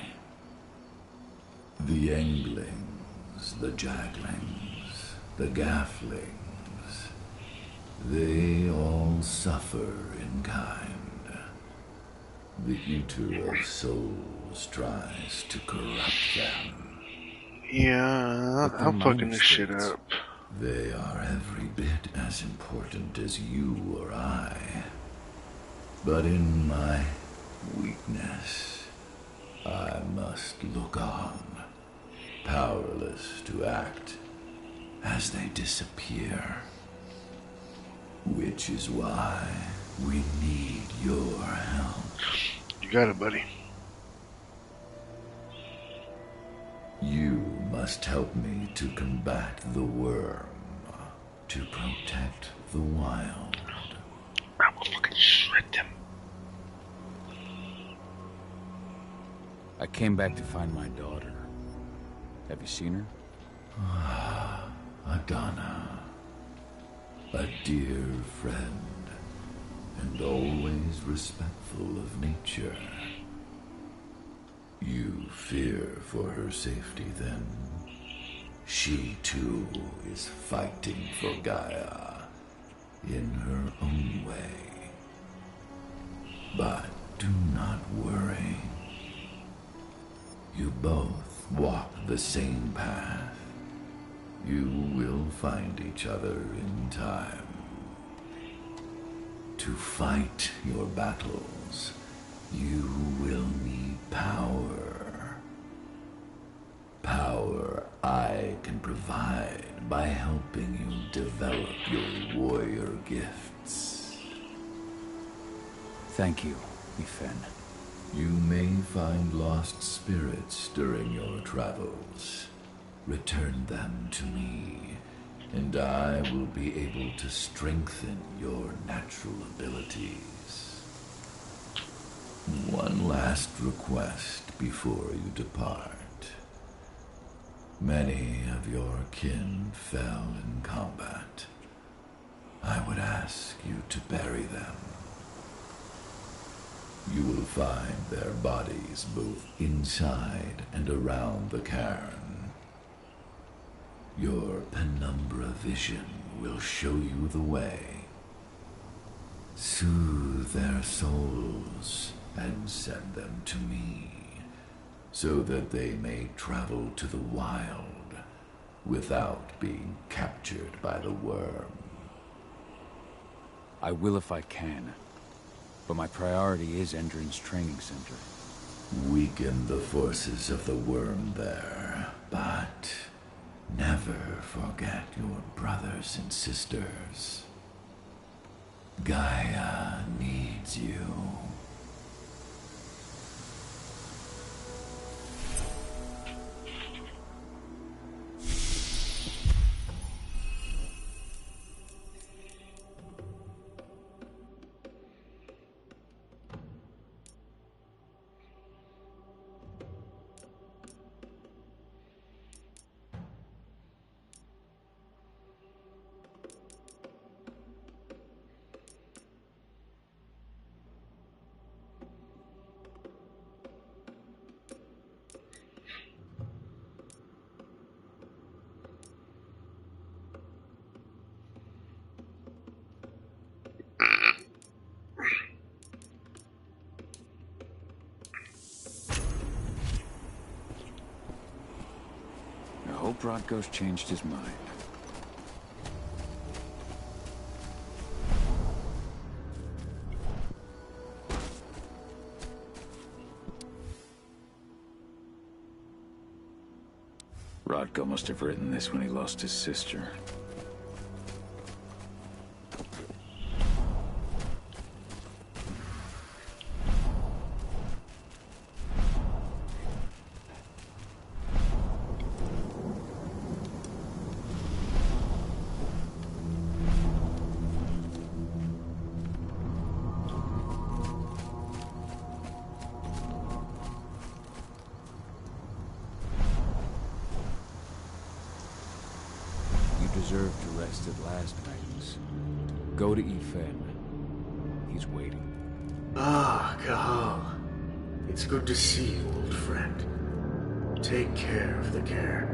The Englings, the Jaglings, the Gafflings, they all suffer in kind. The Eater of Souls tries to corrupt them.
Yeah, I'm fucking this shit up.
They are every bit as important as you or I. But in my weakness, I must look on, powerless to act as they disappear. Which is why we need your help.
You got it, buddy.
You must help me to combat the worm, to protect the wild.
I will fucking shred them.
I came back to find my daughter. Have you seen her?
Adana. A dear friend, and always respectful of nature. You fear for her safety, then? She, too, is fighting for Gaia, in her own way. But do not worry. You both walk the same path. You will find each other in time. To fight your battles, you will need power. Power I can provide by helping you develop your warrior gifts.
Thank you, Ifen.
You may find lost spirits during your travels. Return them to me, and I will be able to strengthen your natural abilities. One last request before you depart. Many of your kin fell in combat. I would ask you to bury them. You will find their bodies both inside and around the cairn. Your penumbra vision will show you the way. Soothe their souls and send them to me, so that they may travel to the wild without being captured by the worm.
I will if I can. But my priority is Endron's training center.
Weaken the forces of the worm there, but never forget your brothers and sisters. Gaia needs you.
I hope Rodko's changed his mind. Rodko must have written this when he lost his sister. Deserve to rest at last, Magnus. Go to Ifen. He's waiting.
Ah, Cahal. It's good to see you, old friend. Take care of the cairn.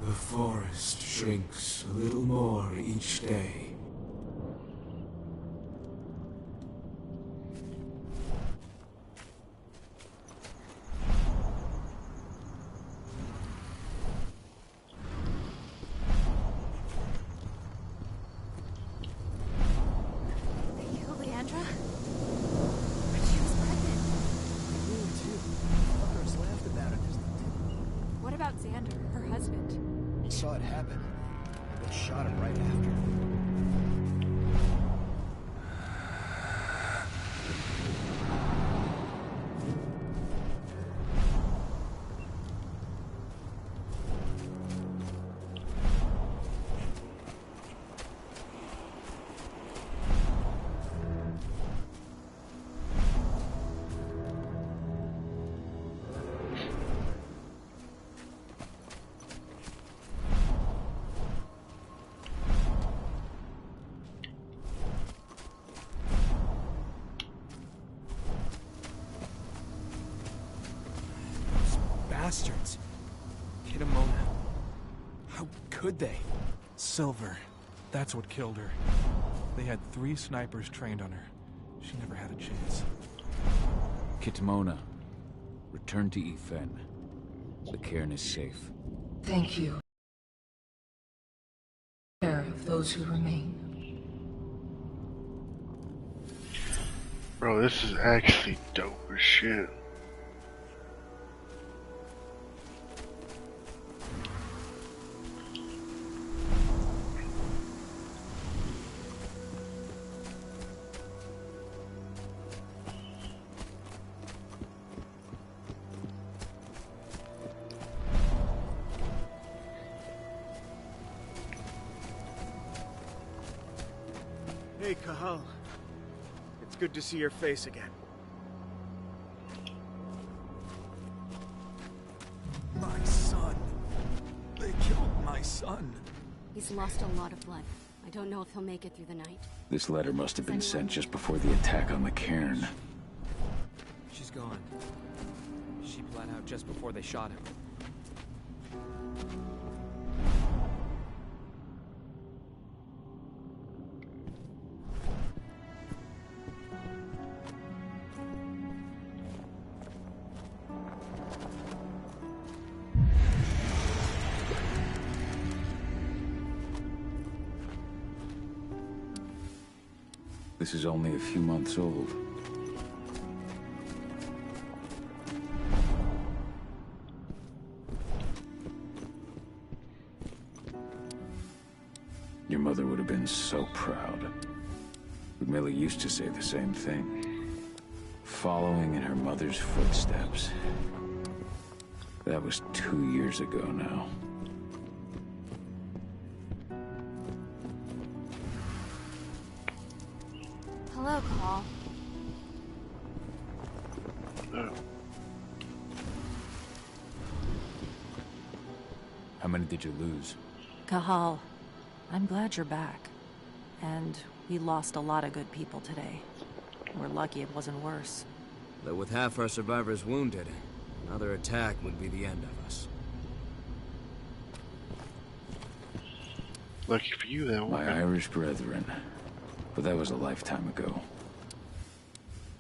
The forest shrinks a little more each day.
Alexander, her husband.
He saw it happen. They shot him right after.
Bastards. Kitamona. How could they? Silver. That's what killed her. They had 3 snipers trained on her. She never had a chance.
Kitamona, return to Ifen. The cairn is safe.
Thank you. Care of those who remain.
Bro, this is actually dope as shit.
Hey, Cahal. It's good to see your face again.
My son. They killed my son.
He's lost a lot of blood. I don't know if he'll make it through the night.
This letter must have been sent just before the attack on the cairn.
She's gone. She bled out just before they shot him.
This is only a few months old. Your mother would have been so proud. Ludmilla used to say the same thing. Following in her mother's footsteps. That was 2 years ago now.
Hello, Call.
How many did you lose?
Cahal, I'm glad you're back. And we lost a lot of good people today. We're lucky it wasn't worse.
Though with half our survivors wounded, another attack would be the end of us.
Lucky for you, that
My Irish brethren. But that was a lifetime ago.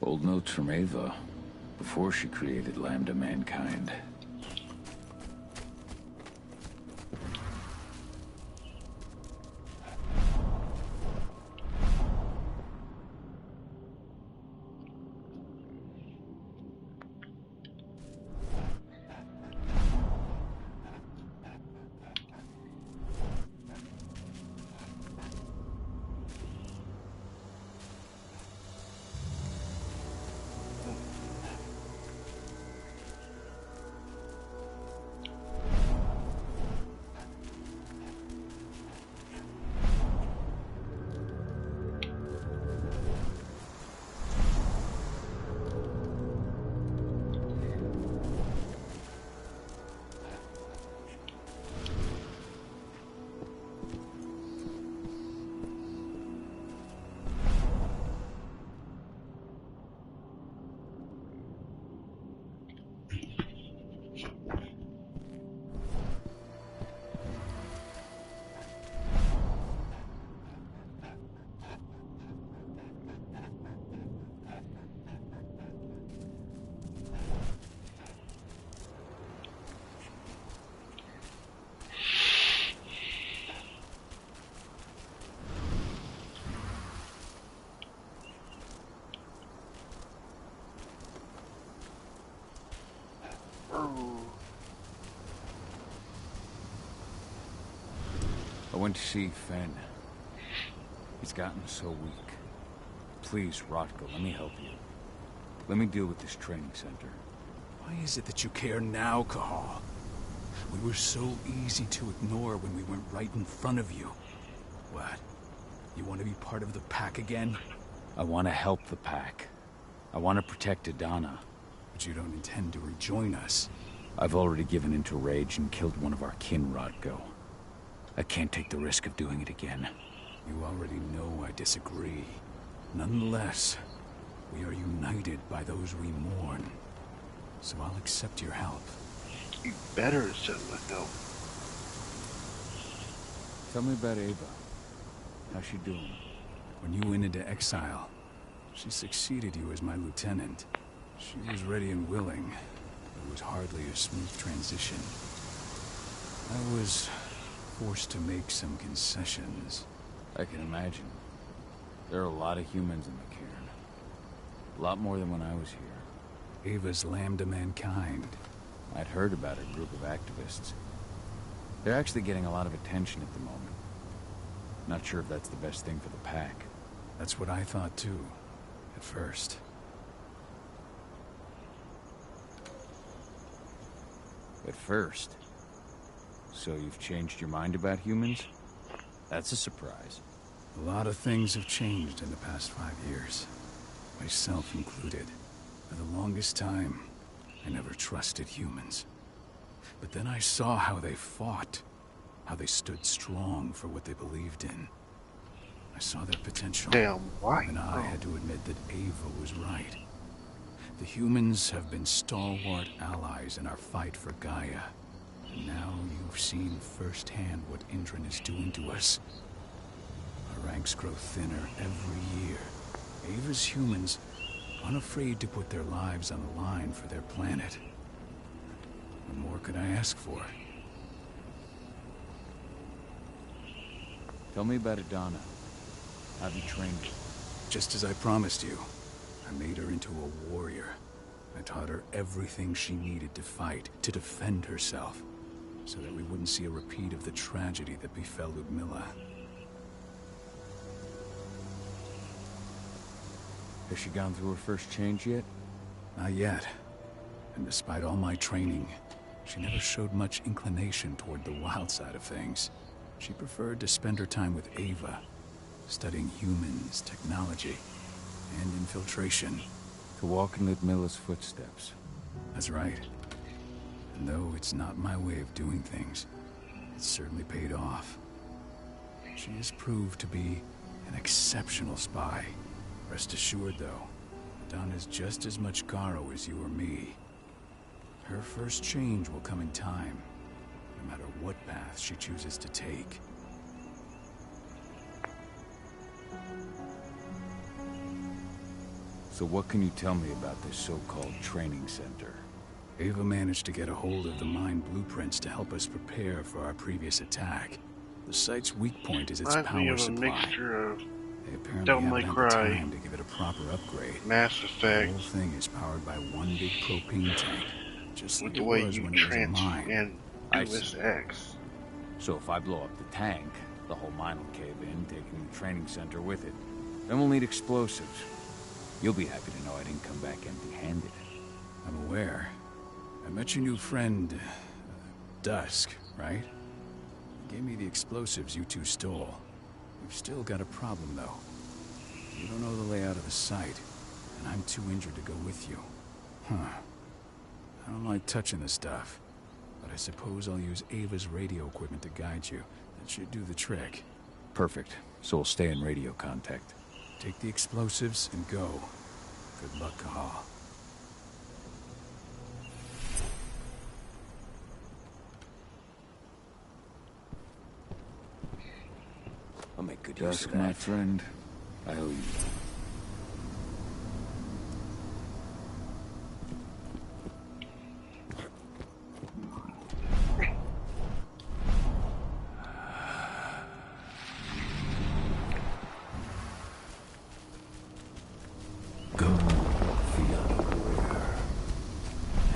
Old notes from Ava, before she created Lambda Mankind. I went to see Fenn. He's gotten so weak. Please, Rotko, let me help you. Let me deal with this training center.
Why is it that you care now, Cahal? We were so easy to ignore when we went right in front of you. What? You want to be part of the pack again?
I want to help the pack. I want to protect Adana.
But you don't intend to rejoin us.
I've already given into rage and killed one of our kin, Rotko. I can't take the risk of doing it again.
You already know I disagree. Nonetheless, we are united by those we mourn. So I'll accept your help.
You better accept my help.
Tell me about Ava. How's she doing?
When you went into exile, she succeeded you as my lieutenant. She was ready and willing, but it was hardly a smooth transition. I was forced to make some concessions.
I can imagine. There are a lot of humans in the cairn. A lot more than when I was here.
Ava's Lambda Mankind.
I'd heard about a group of activists. They're actually getting a lot of attention at the moment. Not sure if that's the best thing for the pack.
That's what I thought too, at first.
At first? So you've changed your mind about humans? That's a surprise.
A lot of things have changed in the past 5 years. Myself included. For the longest time, I never trusted humans. But then I saw how they fought. How they stood strong for what they believed in. I saw their potential.
Damn, why?
And I had to admit that Ava was right. The humans have been stalwart allies in our fight for Gaia. And now you've seen firsthand what Indran is doing to us. Our ranks grow thinner every year. Ava's humans, unafraid to put their lives on the line for their planet. What more could I ask for?
Tell me about Adana. How have you trained her?
Just as I promised you, I made her into a warrior. I taught her everything she needed to fight, to defend herself, so that we wouldn't see a repeat of the tragedy that befell Ludmilla.
Has she gone through her first change yet?
Not yet. And despite all my training, she never showed much inclination toward the wild side of things. She preferred to spend her time with Ava, studying humans, technology, and infiltration.
To walk in Ludmilla's footsteps.
That's right. And though it's not my way of doing things, it's certainly paid off. She has proved to be an exceptional spy. Rest assured, though, Adana's just as much Garo as you or me. Her first change will come in time, no matter what path she chooses to take.
So what can you tell me about this so-called training center?
Ava managed to get a hold of the mine blueprints to help us prepare for our previous attack. The site's weak point is its power supply.
Mixture of
They apparently
Devil
haven't
May
had
Cry,
the time to give it a proper upgrade.
Mass
The
Effect,
whole thing is powered by one big propane tank, just
with
like
the
it
way
was
you
when it was a
transfer
mine.
and
I
do this
see.
X.
So if I blow up the tank, the whole mine will cave in, taking the training center with it. Then we'll need explosives. You'll be happy to know I didn't come back empty-handed.
I'm aware. I met your new friend, Dusk, right? He gave me the explosives you two stole. We've still got a problem, though. You don't know the layout of the site, and I'm too injured to go with you. Huh. I don't like touching the stuff, but I suppose I'll use Ava's radio equipment to guide you. That should do the trick.
Perfect. So we'll stay in radio contact.
Take the explosives and go. Good luck, Cahal.
I'll make good use
Dusk,
of that.
my friend,
I owe you.
go via the career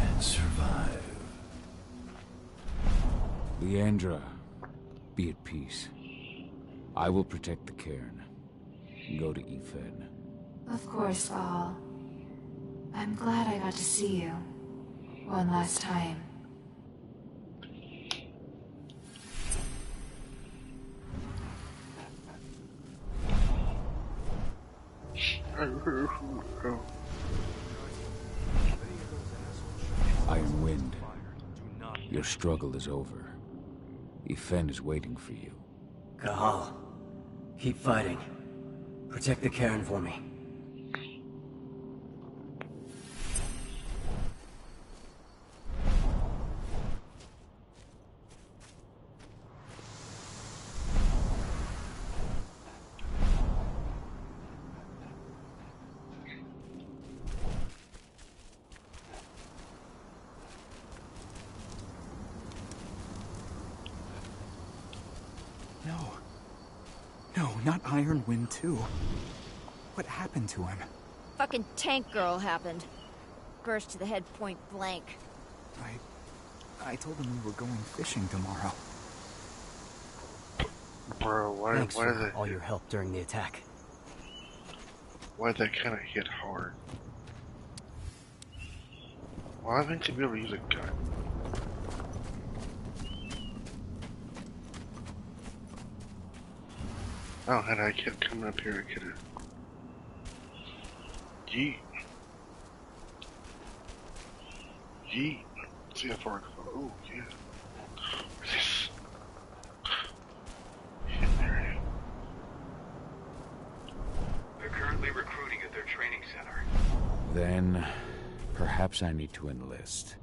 and survive.
Leandra, be at peace. I will protect the cairn. Go to Ethan.
Of course, Val. I'm glad I got to see you. One last time.
Iron Wind, your struggle is over. Ethan is waiting for you.
Cahal, keep fighting. Protect the cairn for me.
No, not Iron Wind 2. What happened to him?
Fucking tank girl happened. Burst to the head point blank.
I told him we were going fishing tomorrow.
Bro,
Thanks for all your help during the attack.
Why did that kind of hit hard? Well, I meant to be able to use a gun. Oh, had I kept coming up here, I could have. Yeet. Yeet. See how far I can go. Oh, yeah. What's this? Hidden area.
They're currently recruiting at their training center.
Then, perhaps I need to enlist.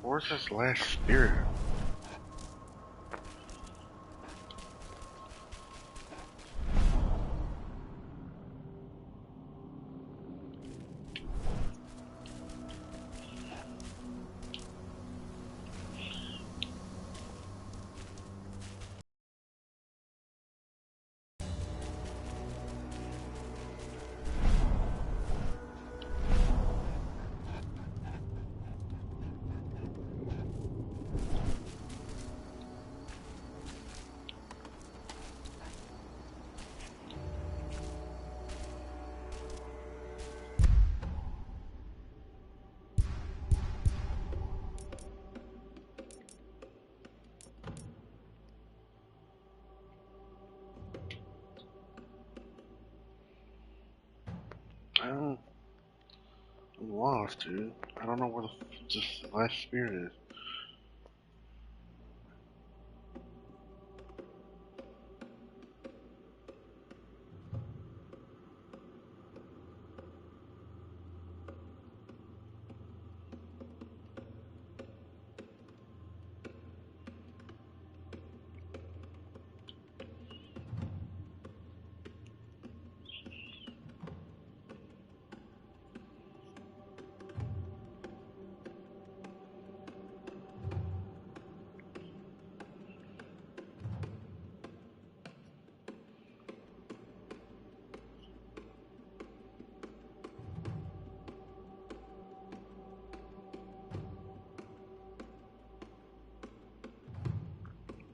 Where's this last spirit? I'm lost, dude. I don't know where this last spirit is.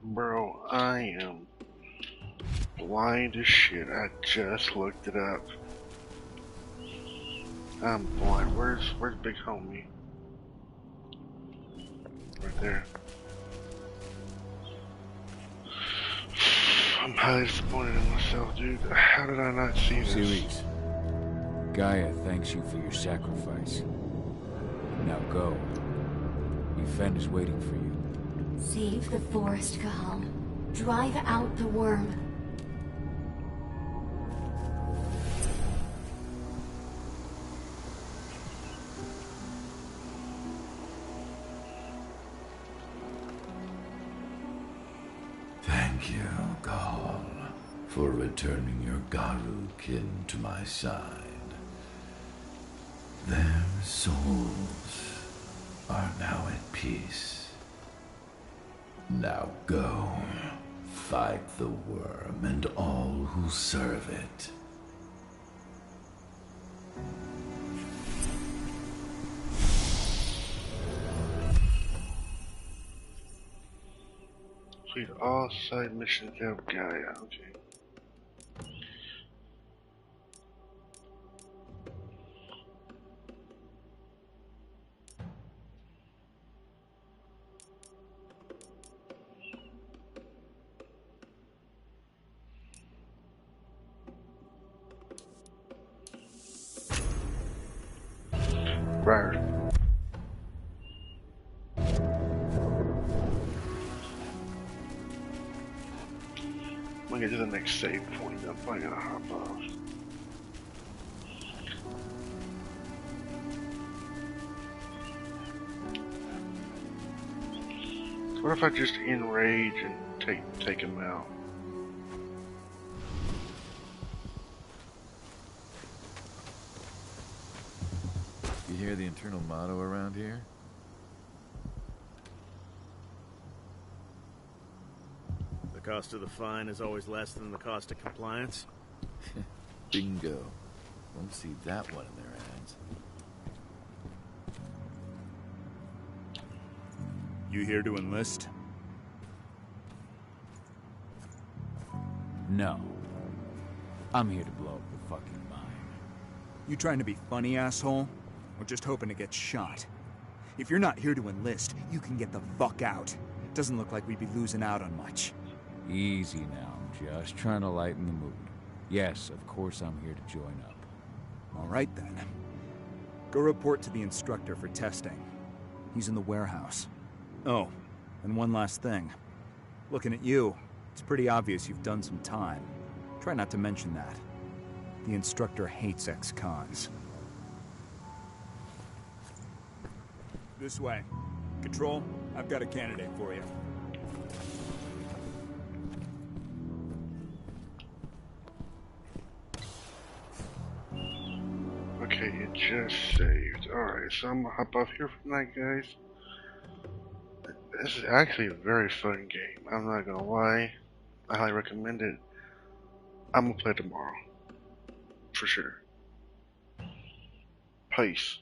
Bro, I am blind as shit. I just looked it up. I'm blind. Where's Big Homie? Right there. I'm highly disappointed in myself, dude. How did I not see this?
Ceres, Gaia thanks you for your sacrifice. Now go. Yfen is waiting for you.
Save the forest, Cahal. Drive out the worm.
Thank you, Gaul, for returning your Garu kin to my side. Their souls are now at peace. Now go, fight the worm and all who serve it.
Complete all side missions of Gaia. Okay. Right. I'm gonna get to the next save point. I'm probably gonna hop off. What if I just enrage and take him out?
You hear the internal motto around here?
The cost of the fine is always less than the cost of compliance.
Bingo. Won't see that one in their hands.
You here to enlist?
No. I'm here to blow up the fucking mine.
You trying to be funny, asshole? Or just hoping to get shot? If you're not here to enlist, you can get the fuck out. Doesn't look like we'd be losing out on much.
Easy now, I'm just trying to lighten the mood. Yes, of course I'm here to join up.
All right then. Go report to the instructor for testing. He's in the warehouse. Oh, and one last thing. Looking at you, it's pretty obvious you've done some time. Try not to mention that. The instructor hates ex-cons. This way. Control, I've got a candidate for you.
Okay, it just saved. Alright, so I'm gonna hop off here for the night, guys. This is actually a very fun game. I'm not gonna lie. I highly recommend it. I'm gonna play tomorrow. For sure. Peace.